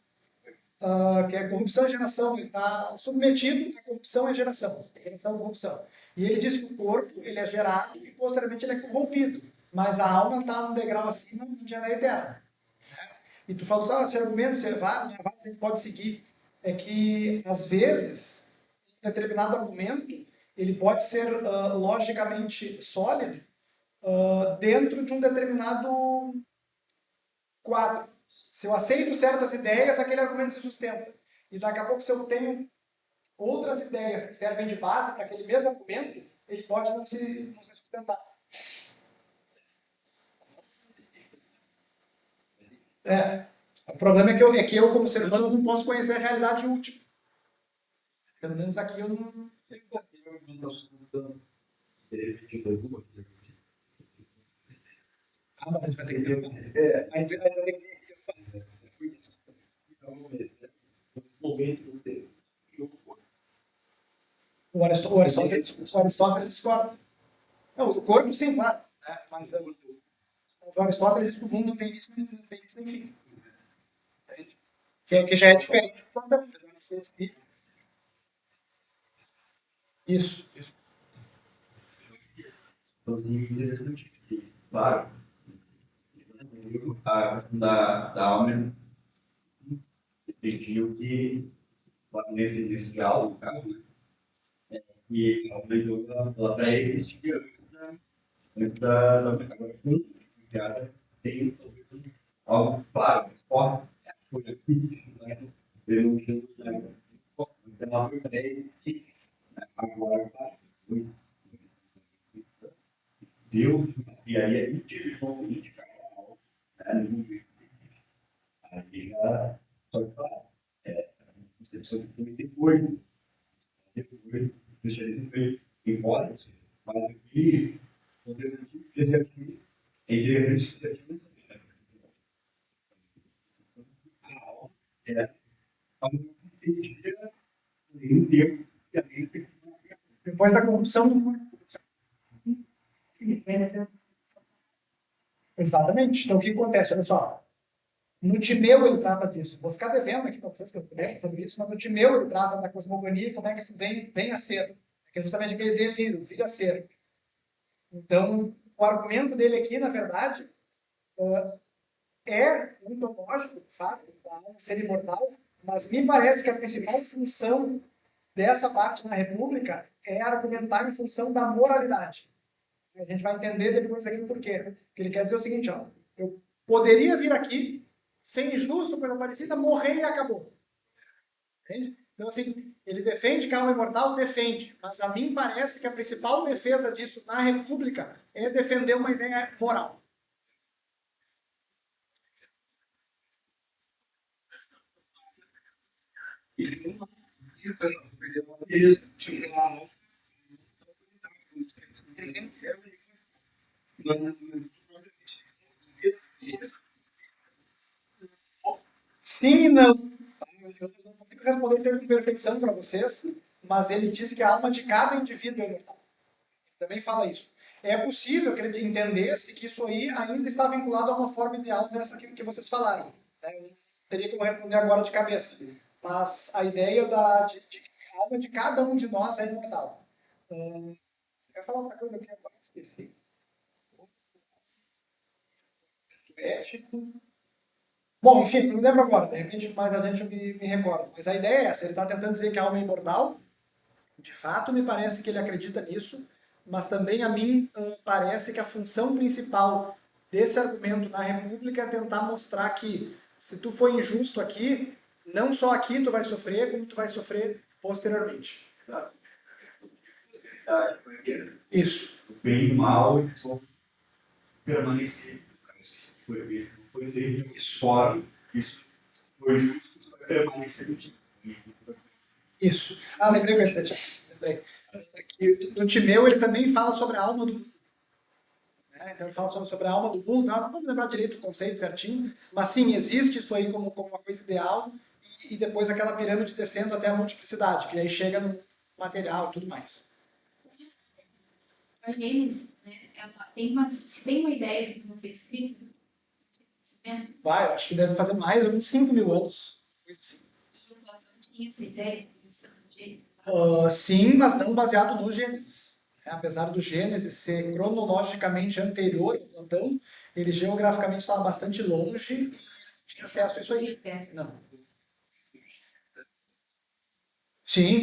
que é corrupção e geração, ele está submetido à corrupção e geração, geração e corrupção. E ele diz que o corpo ele é gerado e posteriormente ele é corrompido, mas a alma está num degrau acima onde ela é eterna. E tu falou, esse argumento, se é válido, não é válido, a gente pode seguir. É que, às vezes, um determinado argumento, ele pode ser logicamente sólido dentro de um determinado quadro. Se eu aceito certas ideias, aquele argumento se sustenta. E daqui a pouco, se eu tenho outras ideias que servem de base para aquele mesmo argumento, ele pode não se sustentar. O problema é que eu, como ser humano, não posso conhecer a realidade última. Pelo menos aqui eu não. Ah, mas a gente vai ter que ver. A gente vai ter que ver. O Aristóteles discorda. Não, o corpo sim, claro. Né? Mas o Aristóteles diz que o mundo não tem isso, não tem isso, enfim. Que já é diferente do Platão. Isso, isso. Claro, a questão da alma pediu que nesse diálogo, cara, e aumentou ela para ele existia antes da piada tem algo claro, forte, foi aqui, né? Eu não tinha então ela foi para ele agora Deus e aí é individualmente aí já só que claro, você precisa também depois deixa ele ver embora mas aqui o Deus aqui em direito é a multiplicidade em tempo e a gente Depois da corrupção. Exatamente. Então o que acontece? Olha só. No Timeu ele trata disso. Vou ficar devendo aqui para vocês que eu puder sobre isso, mas no Timeu ele trata da cosmogonia e como é que isso vem a ser. Que é justamente aquele devir, vir a ser. Então, o argumento dele aqui, na verdade, é ontológico, de fato, da alma ser imortal, mas me parece que a principal função dessa parte na República é argumentar em função da moralidade. A gente vai entender depois aqui o porquê. Porque ele quer dizer o seguinte, ó, eu poderia vir aqui, ser injusto, coisa parecida, morrer e acabou. Entende? Então, assim, ele defende que a alma imortal, defende, mas a mim parece que a principal defesa disso na República é defender uma ideia moral. Sim e não. Eu não consigo responder com perfeição para vocês, mas ele diz que a alma de cada indivíduo é imortal. Ele também fala isso. É possível que ele entendesse que isso aí ainda está vinculado a uma forma ideal dessa que vocês falaram. Né? Eu não teria como responder agora de cabeça. Mas a ideia de que a alma de cada um de nós é imortal. Eu ia falar outra coisa aqui agora, esqueci. ético. Bom, enfim, não lembro agora, de repente mais adiante eu me recordo. Mas a ideia é essa, ele está tentando dizer que a alma é imortal. De fato, me parece que ele acredita nisso, mas também a mim parece que a função principal desse argumento na República é tentar mostrar que se tu for injusto aqui, não só aqui tu vai sofrer, como tu vai sofrer posteriormente. Sabe? Porque Isso. o bem e o mal eles vão permanecer. Isso que foi feito de forma. Isso foi justo, isso vai permanecer no tipo. Isso. Ah, lembrei o que eu ia dizer, Thiago. Lembrei. Aqui, no Timeu ele também fala sobre a alma do mundo. Né? Então ele fala sobre a alma do mundo, não vamos lembrar direito o conceito certinho, mas sim, existe isso aí como uma coisa ideal, e depois aquela pirâmide descendo até a multiplicidade, que aí chega no material e tudo mais. A Gênesis, né, ela tem se tem uma ideia de como foi escrita, Vai, eu acho que deve fazer mais de uns 5.000 anos. Coisa assim. e o Platão tinha essa ideia de pensar do jeito. Sim, mas não baseado no Gênesis. Apesar do Gênesis ser cronologicamente anterior ao Platão, ele geograficamente estava bastante longe e tinha acesso a isso aí. Não. Sim.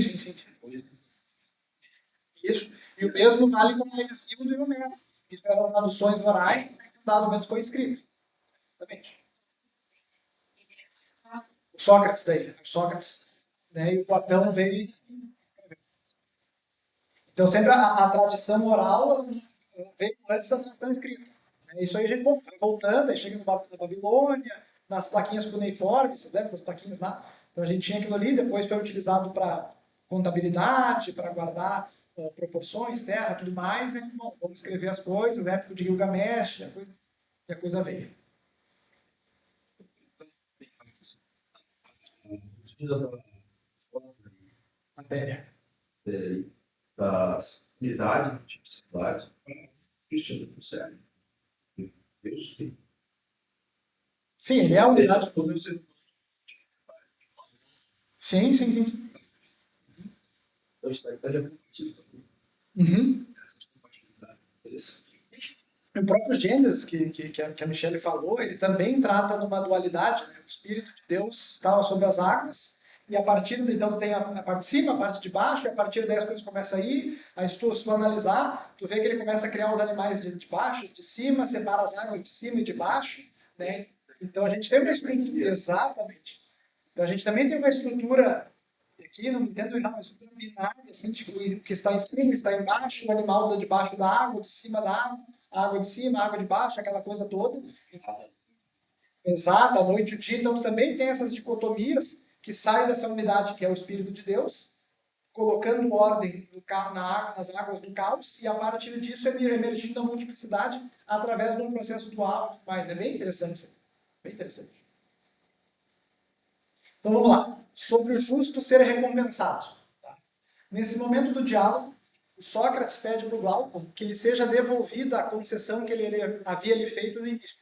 Isso. E o mesmo vale com a Hesíodo e o Homero. Isso eram traduções orais, né, que o dado momento foi escrito. Exatamente. O Sócrates daí. O Sócrates, né, e o Platão veio. Então sempre a tradição oral veio antes da tradição escrita. Isso aí a gente vai voltando, aí chega na Babilônia, nas plaquinhas cuneiformes, você lembra das plaquinhas lá? Então a gente tinha aquilo ali, depois foi utilizado para contabilidade, para guardar proporções, terra, tudo mais. E, bom, vamos escrever as coisas, na época de Gilgamesh, e a coisa veio. Matéria. Da unidade, tipicidade, Cristiano do sério. Deus tem. Sim, ele é a unidade. Todo ser Sim. então está compatível também. Uhum. Essas compatibilidades interessantes. O próprio Gênesis, que a Michelle falou, ele também trata de uma dualidade, né? O Espírito de Deus estava sobre as águas, e a partir então tem a parte de cima, a parte de baixo, e a partir daí as coisas começam a ir, aí se tu analisar, tu vê que ele começa a criar os animais de baixo, de cima, separa as águas de cima e de baixo, né? Então a gente tem uma estrutura, exatamente. Então a gente também tem uma estrutura, aqui não me entendo errado, uma estrutura binária, assim, tipo, que está em cima, está embaixo, o animal debaixo da água, de cima da água, água de cima, água de baixo, aquela coisa toda. Exato, a noite e o dia. Então, tu também tem essas dicotomias que saem dessa unidade que é o Espírito de Deus, colocando ordem nas águas do caos, e a partir disso emergindo a multiplicidade através de um processo dual. Mas é bem interessante. Bem interessante. Então, vamos lá. Sobre o justo ser recompensado. Tá? Nesse momento do diálogo, o Sócrates pede para o Glauco que lhe seja devolvida a concessão que ele havia lhe feito no início,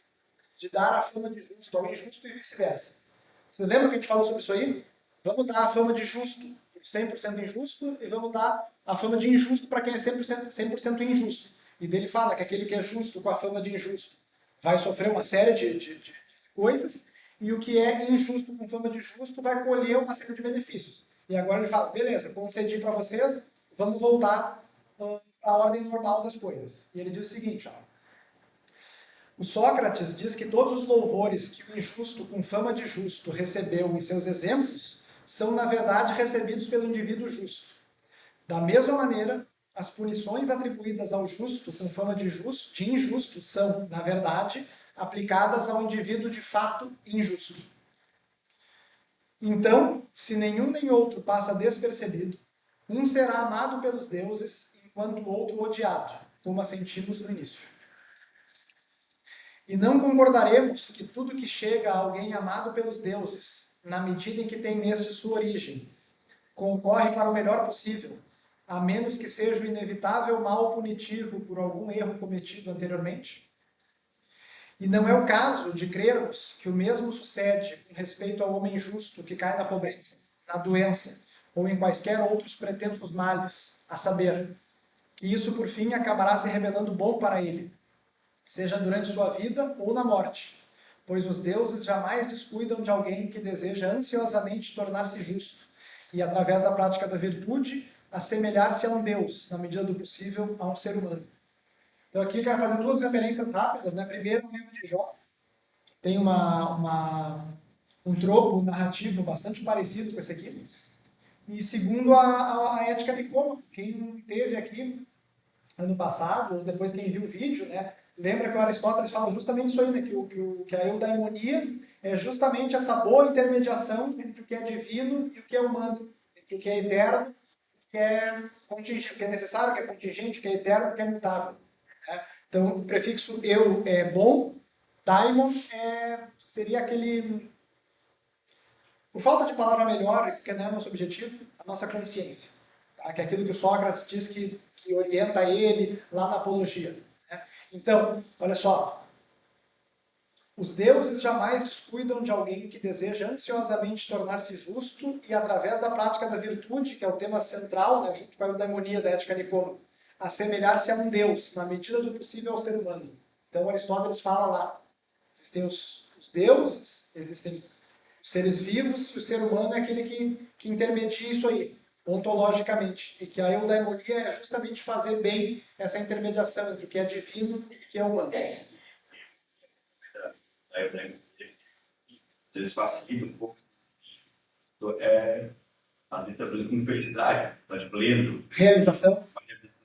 de dar a fama de justo ao injusto e vice-versa. Vocês lembram que a gente falou sobre isso aí? Vamos dar a fama de justo para 100% injusto e vamos dar a fama de injusto para quem é 100% injusto. E dele fala que aquele que é justo com a fama de injusto vai sofrer uma série de coisas, e o que é injusto com fama de justo vai colher uma série de benefícios. E agora ele fala, beleza, concedi para vocês, vamos voltar à ordem normal das coisas. E ele diz o seguinte, ó, o Sócrates diz que todos os louvores que o injusto com fama de justo recebeu em seus exemplos são, na verdade, recebidos pelo indivíduo justo. Da mesma maneira, as punições atribuídas ao justo com fama de injusto são, na verdade, aplicadas ao indivíduo de fato injusto. Então, se nenhum nem outro passa despercebido, um será amado pelos deuses, enquanto o outro odiado, como assentimos no início. E não concordaremos que tudo que chega a alguém amado pelos deuses, na medida em que tem neste sua origem, concorre para o melhor possível, a menos que seja o inevitável mal punitivo por algum erro cometido anteriormente. E não é o caso de crermos que o mesmo sucede com respeito ao homem justo que cai na pobreza, na doença, ou em quaisquer outros pretensos males, a saber, que isso por fim acabará se revelando bom para ele, seja durante sua vida ou na morte, pois os deuses jamais descuidam de alguém que deseja ansiosamente tornar-se justo e, através da prática da virtude, assemelhar-se a um Deus, na medida do possível, a um ser humano. Então aqui eu quero fazer duas referências rápidas, né? Primeiro, o livro de Jó tem um tropo narrativo bastante parecido com esse aqui. E segundo, a Ética Nicômaco. Quem teve aqui ano passado, ou depois quem viu o vídeo, né, lembra que o Aristóteles fala justamente isso aí, né, que a eudaimonia é justamente essa boa intermediação entre o que é divino e o que é humano, entre o que é eterno, o que é contingente, o que é necessário, o que é contingente, o que é eterno, o que é mutável. Né? Então, o prefixo eu é bom, daimon seria aquele... Por falta de palavra melhor, porque não é o nosso objetivo, a nossa consciência. Tá? Que é aquilo que o Sócrates diz que orienta ele lá na Apologia. Né? Então, olha só. Os deuses jamais descuidam de alguém que deseja ansiosamente tornar-se justo e, através da prática da virtude, que é o tema central, né, junto com a eudaimonia da Ética Nicômaco, assemelhar-se a um Deus, na medida do possível ao ser humano. Então, Aristóteles fala lá, existem os deuses, existem os seres vivos, e o ser humano é aquele que intermedia isso aí, ontologicamente. E que a eudaimonia é justamente fazer bem essa intermediação entre o que é divino e o que é humano. Eles facilitam um pouco. Às vezes traduzem como felicidade, está de pleno. Realização.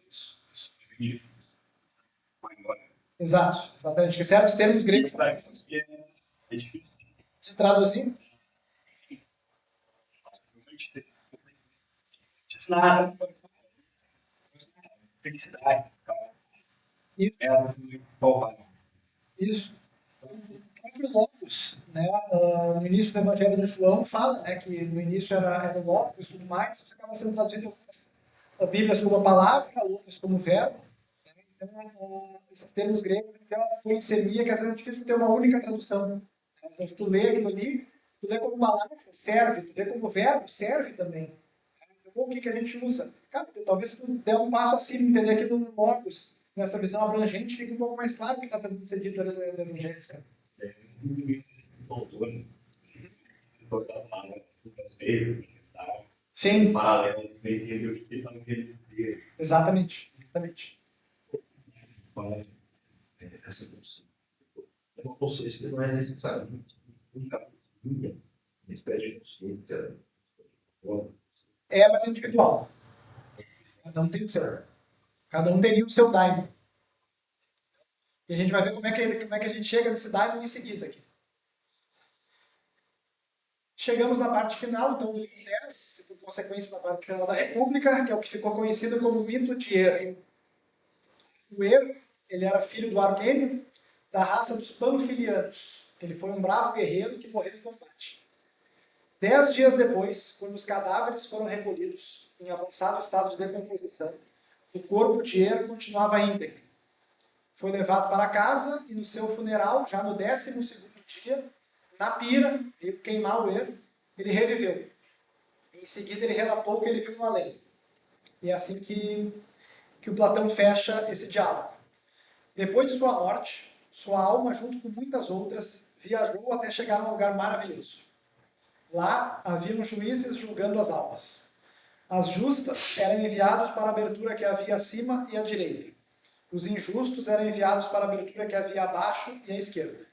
Isso. Exato, exatamente. Que certos termos gregos É difícil de traduzir. nada. Felicidade. Isso. É algo muito palpável. Isso. O próprio Logos, né, no início do Evangelho de João, fala, né, que no início era o Logos e tudo mais, isso acaba sendo traduzido em algumas Bíblias como palavra, outras como verbo. Né? Então, esses termos gregos têm uma polissemia que às vezes é difícil ter uma única tradução. Né? Então, se tu lê aquilo ali, tu lê como palavra, serve, tu lê como verbo, serve também. Então, o que a gente usa? Cara, talvez se tu der um passo acima, entender aquilo no Logos, nessa visão abrangente, fica um pouco mais claro o que está tentando ser dito ali no Evangelho. Sim. Paralelo, entender o que ele está querendo dizer. Exatamente. Essa construção. É uma consciência que não é necessariamente única, minha espécie de consciência. Mas é individual. Cada um tem o seu. Cada um teria o seu daimon. E a gente vai ver como é que a gente chega nesse daimon em seguida aqui. Chegamos na parte final, então, do livro 10, por consequência, na parte final da República, que é o que ficou conhecido como mito de Er. O Er, ele era filho do Armênio, da raça dos Panfilianos. Ele foi um bravo guerreiro que morreu em combate. 10 dias depois, quando os cadáveres foram recolhidos em avançado estado de decomposição, o corpo de Er continuava íntegro. Foi levado para casa e no seu funeral, já no 12º dia, na pira, e queimar o Er, ele reviveu. Em seguida, ele relatou que ele viu no além. E é assim que o Platão fecha esse diálogo. Depois de sua morte, sua alma, junto com muitas outras, viajou até chegar a um lugar maravilhoso. Lá haviam juízes julgando as almas. As justas eram enviados para a abertura que havia acima e à direita. Os injustos eram enviados para a abertura que havia abaixo e à esquerda.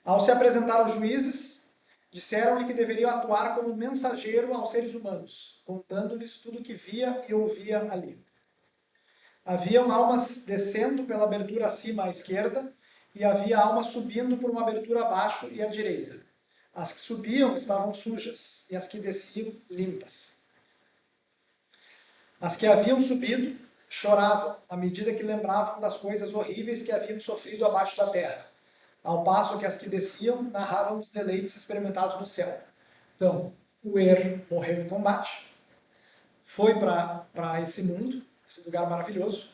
Ao se apresentar aos juízes, disseram-lhe que deveriam atuar como mensageiro aos seres humanos, contando-lhes tudo o que via e ouvia ali. Haviam almas descendo pela abertura acima à esquerda e havia almas subindo por uma abertura abaixo e à direita. As que subiam estavam sujas e as que desciam limpas. As que haviam subido choravam à medida que lembravam das coisas horríveis que haviam sofrido abaixo da terra, ao passo que as que desciam narravam os deleites experimentados no céu. Então, o Er morreu em combate, foi para esse mundo, esse lugar maravilhoso,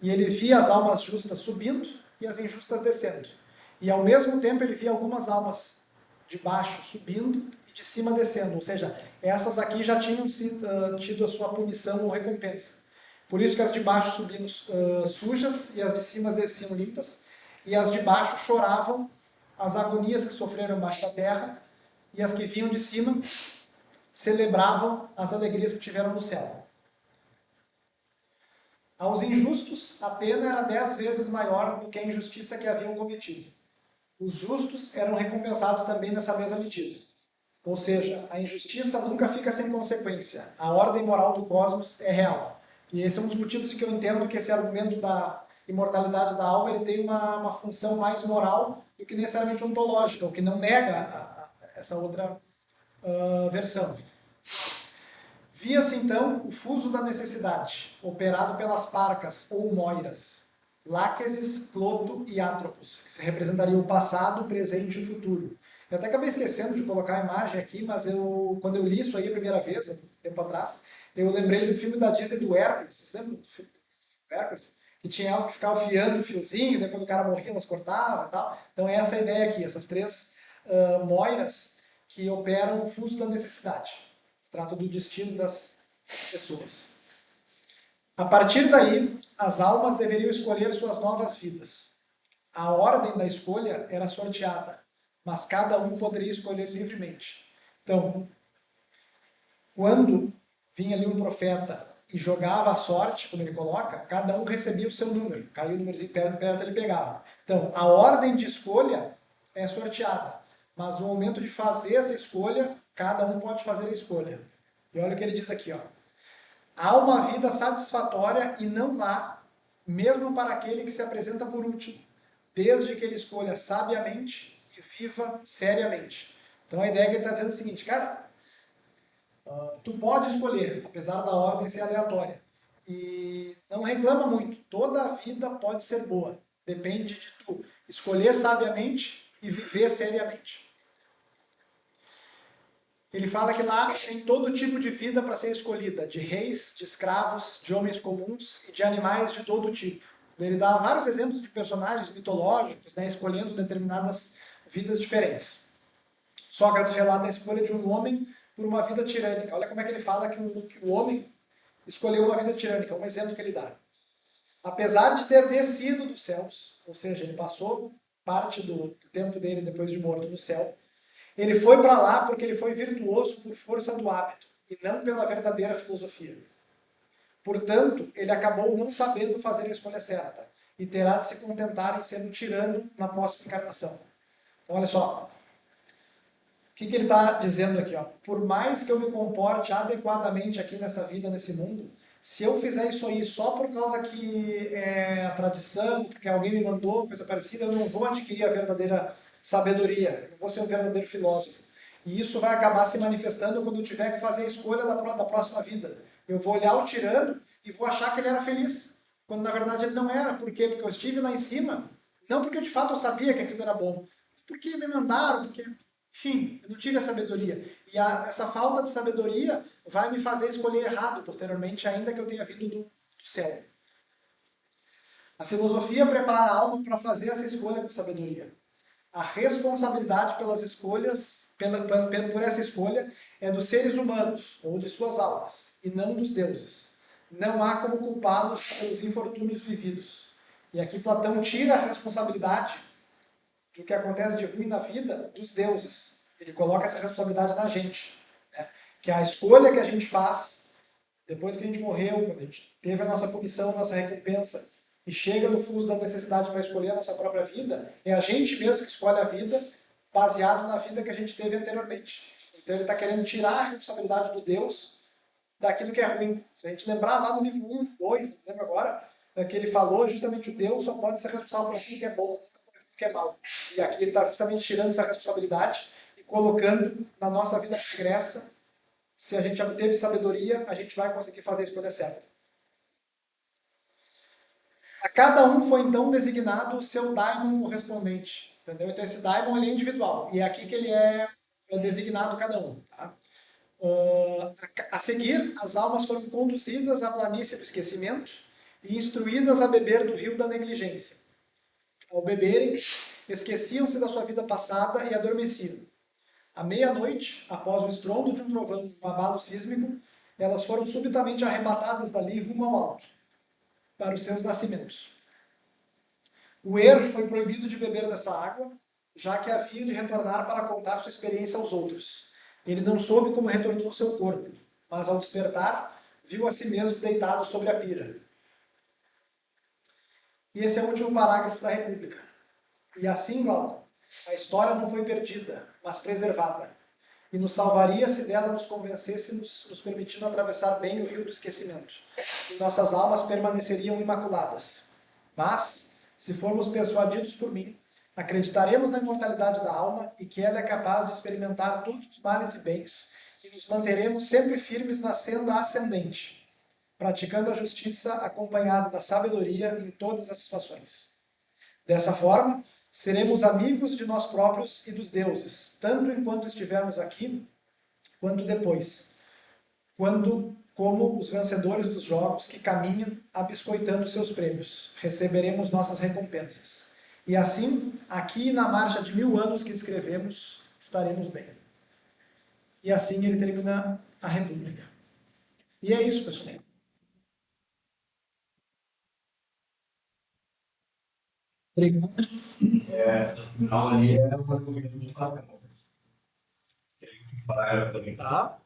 e ele via as almas justas subindo e as injustas descendo. E ao mesmo tempo ele via algumas almas de baixo subindo e de cima descendo, ou seja, essas aqui já tinham tido a sua punição ou recompensa. Por isso que as de baixo subiam sujas e as de cima desciam limpas, e as de baixo choravam as agonias que sofreram embaixo da terra, e as que vinham de cima celebravam as alegrias que tiveram no céu. Aos injustos, a pena era 10 vezes maior do que a injustiça que haviam cometido. Os justos eram recompensados também nessa mesma medida. Ou seja, a injustiça nunca fica sem consequência. A ordem moral do cosmos é real. E esse é um dos motivos que eu entendo que esse argumento da imortalidade da alma ele tem uma função mais moral do que necessariamente ontológica, o que não nega essa outra versão. Via-se então o fuso da necessidade, operado pelas parcas ou moiras, láqueses, cloto e átropos, que se representariam o passado, o presente e o futuro. Eu até acabei esquecendo de colocar a imagem aqui, mas quando eu li isso aí a primeira vez, tempo atrás, eu lembrei do filme da Disney do Hércules. Vocês lembram do filme do Hércules? Que tinha elas que ficavam fiando o fiozinho, depois o cara morria, elas cortavam e tal. Então é essa a ideia aqui, essas três moiras que operam o fuso da necessidade. Trata do destino das pessoas. A partir daí, as almas deveriam escolher suas novas vidas. A ordem da escolha era sorteada, mas cada um poderia escolher livremente. Então, quando vinha ali um profeta e jogava a sorte, como ele coloca, cada um recebia o seu número. Caiu o númerozinho perto, ele pegava. Então, a ordem de escolha é sorteada, mas no momento de fazer essa escolha, cada um pode fazer a escolha. E olha o que ele diz aqui, ó. Há uma vida satisfatória e não há, mesmo para aquele que se apresenta por último, desde que ele escolha sabiamente e viva seriamente. Então a ideia que ele está dizendo é o seguinte, cara, tu pode escolher, apesar da ordem ser aleatória. E não reclama muito, toda a vida pode ser boa. Depende de tu escolher sabiamente e viver seriamente. Ele fala que lá tem todo tipo de vida para ser escolhida, de reis, de escravos, de homens comuns e de animais de todo tipo. Ele dá vários exemplos de personagens mitológicos, né, escolhendo determinadas vidas diferentes. Sócrates relata a escolha de um homem por uma vida tirânica. Olha como é que ele fala que o homem escolheu uma vida tirânica, um exemplo que ele dá. Apesar de ter descido dos céus, ou seja, ele passou parte do tempo dele depois de morto no céu, ele foi para lá porque ele foi virtuoso por força do hábito e não pela verdadeira filosofia. Portanto, ele acabou não sabendo fazer a escolha certa e terá de se contentar em ser um tirano na próxima encarnação. Então, olha só. O que ele está dizendo aqui? Ó? Por mais que eu me comporte adequadamente aqui nessa vida, nesse mundo, se eu fizer isso aí só por causa que é a tradição, porque alguém me mandou, coisa parecida, eu não vou adquirir a verdadeira sabedoria, eu não vou ser um verdadeiro filósofo. E isso vai acabar se manifestando quando eu tiver que fazer a escolha da próxima vida. Eu vou olhar o tirano e vou achar que ele era feliz, quando na verdade ele não era. Por quê? Porque eu estive lá em cima, não porque de fato eu sabia que aquilo era bom, mas porque me mandaram, porque, enfim, eu não tive a sabedoria. E essa falta de sabedoria vai me fazer escolher errado posteriormente, ainda que eu tenha vindo do céu. A filosofia prepara a alma para fazer essa escolha com sabedoria. A responsabilidade pelas escolhas, por essa escolha, é dos seres humanos, ou de suas almas, e não dos deuses. Não há como culpá-los pelos infortúnios vividos. E aqui Platão tira a responsabilidade do que acontece de ruim na vida dos deuses. Ele coloca essa responsabilidade na gente. Né? Que a escolha que a gente faz, depois que a gente morreu, quando a gente teve a nossa punição, a nossa recompensa, e chega no fuso da necessidade para escolher a nossa própria vida, é a gente mesmo que escolhe a vida baseado na vida que a gente teve anteriormente. Então ele está querendo tirar a responsabilidade do Deus daquilo que é ruim. Se a gente lembrar lá no livro 1, 2, não lembro agora, que ele falou justamente o Deus só pode ser responsável por aquilo que é bom, nunca por aquilo que é mal. E aqui ele está justamente tirando essa responsabilidade e colocando na nossa vida pregressa, se a gente obteve sabedoria, a gente vai conseguir fazer a escolha certa. A cada um foi então designado o seu daimon correspondente. Entendeu? Então esse daimon ele é individual. E é aqui que ele é designado cada um. Tá? A seguir, as almas foram conduzidas à planície do esquecimento e instruídas a beber do rio da negligência. Ao beberem, esqueciam-se da sua vida passada e adormeciam. À meia-noite, após o estrondo de um trovão, um abalo sísmico, elas foram subitamente arrebatadas dali rumo ao alto, para os seus nascimentos. O Er foi proibido de beber dessa água, já que havia de retornar para contar sua experiência aos outros. Ele não soube como retornou ao seu corpo, mas ao despertar, viu a si mesmo deitado sobre a pira. E esse é o último parágrafo da República. E assim, Glauco, a história não foi perdida, mas preservada. E nos salvaria se dela nos convencesse, nos permitindo atravessar bem o rio do esquecimento. E nossas almas permaneceriam imaculadas. Mas, se formos persuadidos por mim, acreditaremos na imortalidade da alma e que ela é capaz de experimentar todos os males e bens, e nos manteremos sempre firmes na senda ascendente, praticando a justiça acompanhada da sabedoria em todas as situações. Dessa forma, seremos amigos de nós próprios e dos deuses, tanto enquanto estivermos aqui, quanto depois, como os vencedores dos jogos que caminham abiscoitando seus prêmios, receberemos nossas recompensas. E assim, aqui na marcha de 1000 anos que descrevemos, estaremos bem. E assim ele termina a República. E é isso, pessoal. Obrigado. No final ali é uma coisa de papel. Parágrafo também Tá?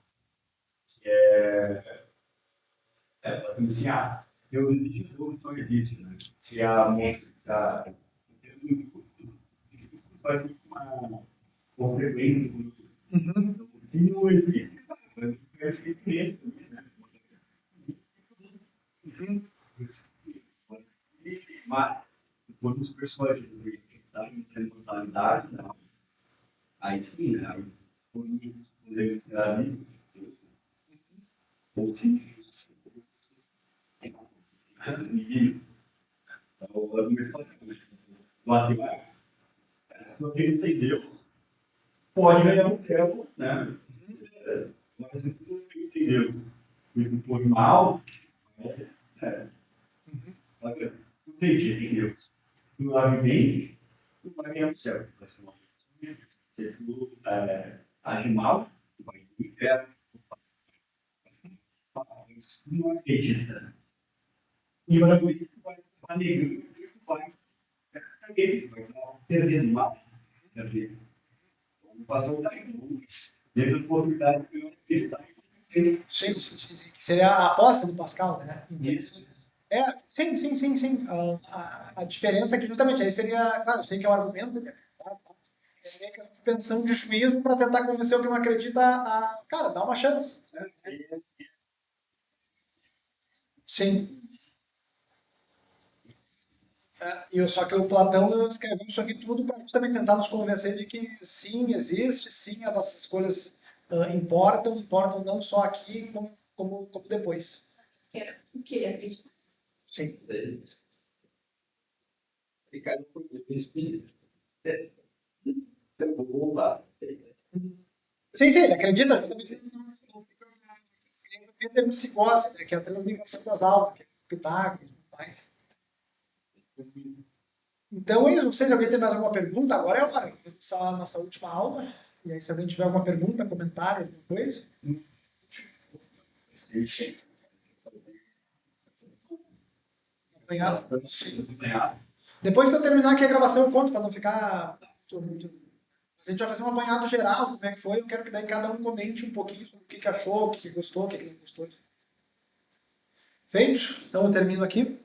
que basicamente assim, eu não existe, né? Se a moça vai ter uma consequência que não existe, mas não existe mesmo, né? Mas quando os personagens darem a imortalidade, não. Aí sim, né? Aí, se for responder ser amigo, ou sim, ninguém. Então, o argumento fácil. Matemática, a pessoa que entendeu pode ganhar um tempo, né? Mas se tu não entendeu e tu foi mal, olha, tu entendeu. Tu age bem, tu vai ganhar um céu. Se tu age mal, tu vai pro inferno. Se tu não acredita, e vai ver que tu vai estar negando, tu vai estar perdendo mal. Então, passou o tempo. Dentro da oportunidade que eu acreditar. Sim, sim, sim. Que seria a aposta do Pascal, né? Isso. Sim. A diferença é que justamente aí seria, claro, eu sei que é o argumento, né? Tá? É meio que a suspensão de juízo para tentar convencer o que não acredita cara, dá uma chance. Né? Sim. Só que o Platão escreveu isso aqui tudo para justamente tentar nos convencer de que sim, existe, sim, as nossas escolhas importam não só aqui, como depois. Era o que ele acredita. Sim. Ricardo foi o espírito. Eu vou voltar. Sim, ele acredita justamente que tem psicose, né? Que é a transmigração das almas, que é o Pitágoras e tudo mais. Então, eu não sei se alguém tem mais alguma pergunta, agora é a hora. Vamos começar a nossa última aula. E aí, se alguém tiver alguma pergunta, comentário, alguma coisa. Apanhado. Depois que eu terminar aqui a gravação, eu conto para não ficar. Mas a gente vai fazer um apanhado geral, como é que foi. Eu quero que daí cada um comente um pouquinho sobre o que achou, o que gostou, o que não gostou. Feito? Então eu termino aqui.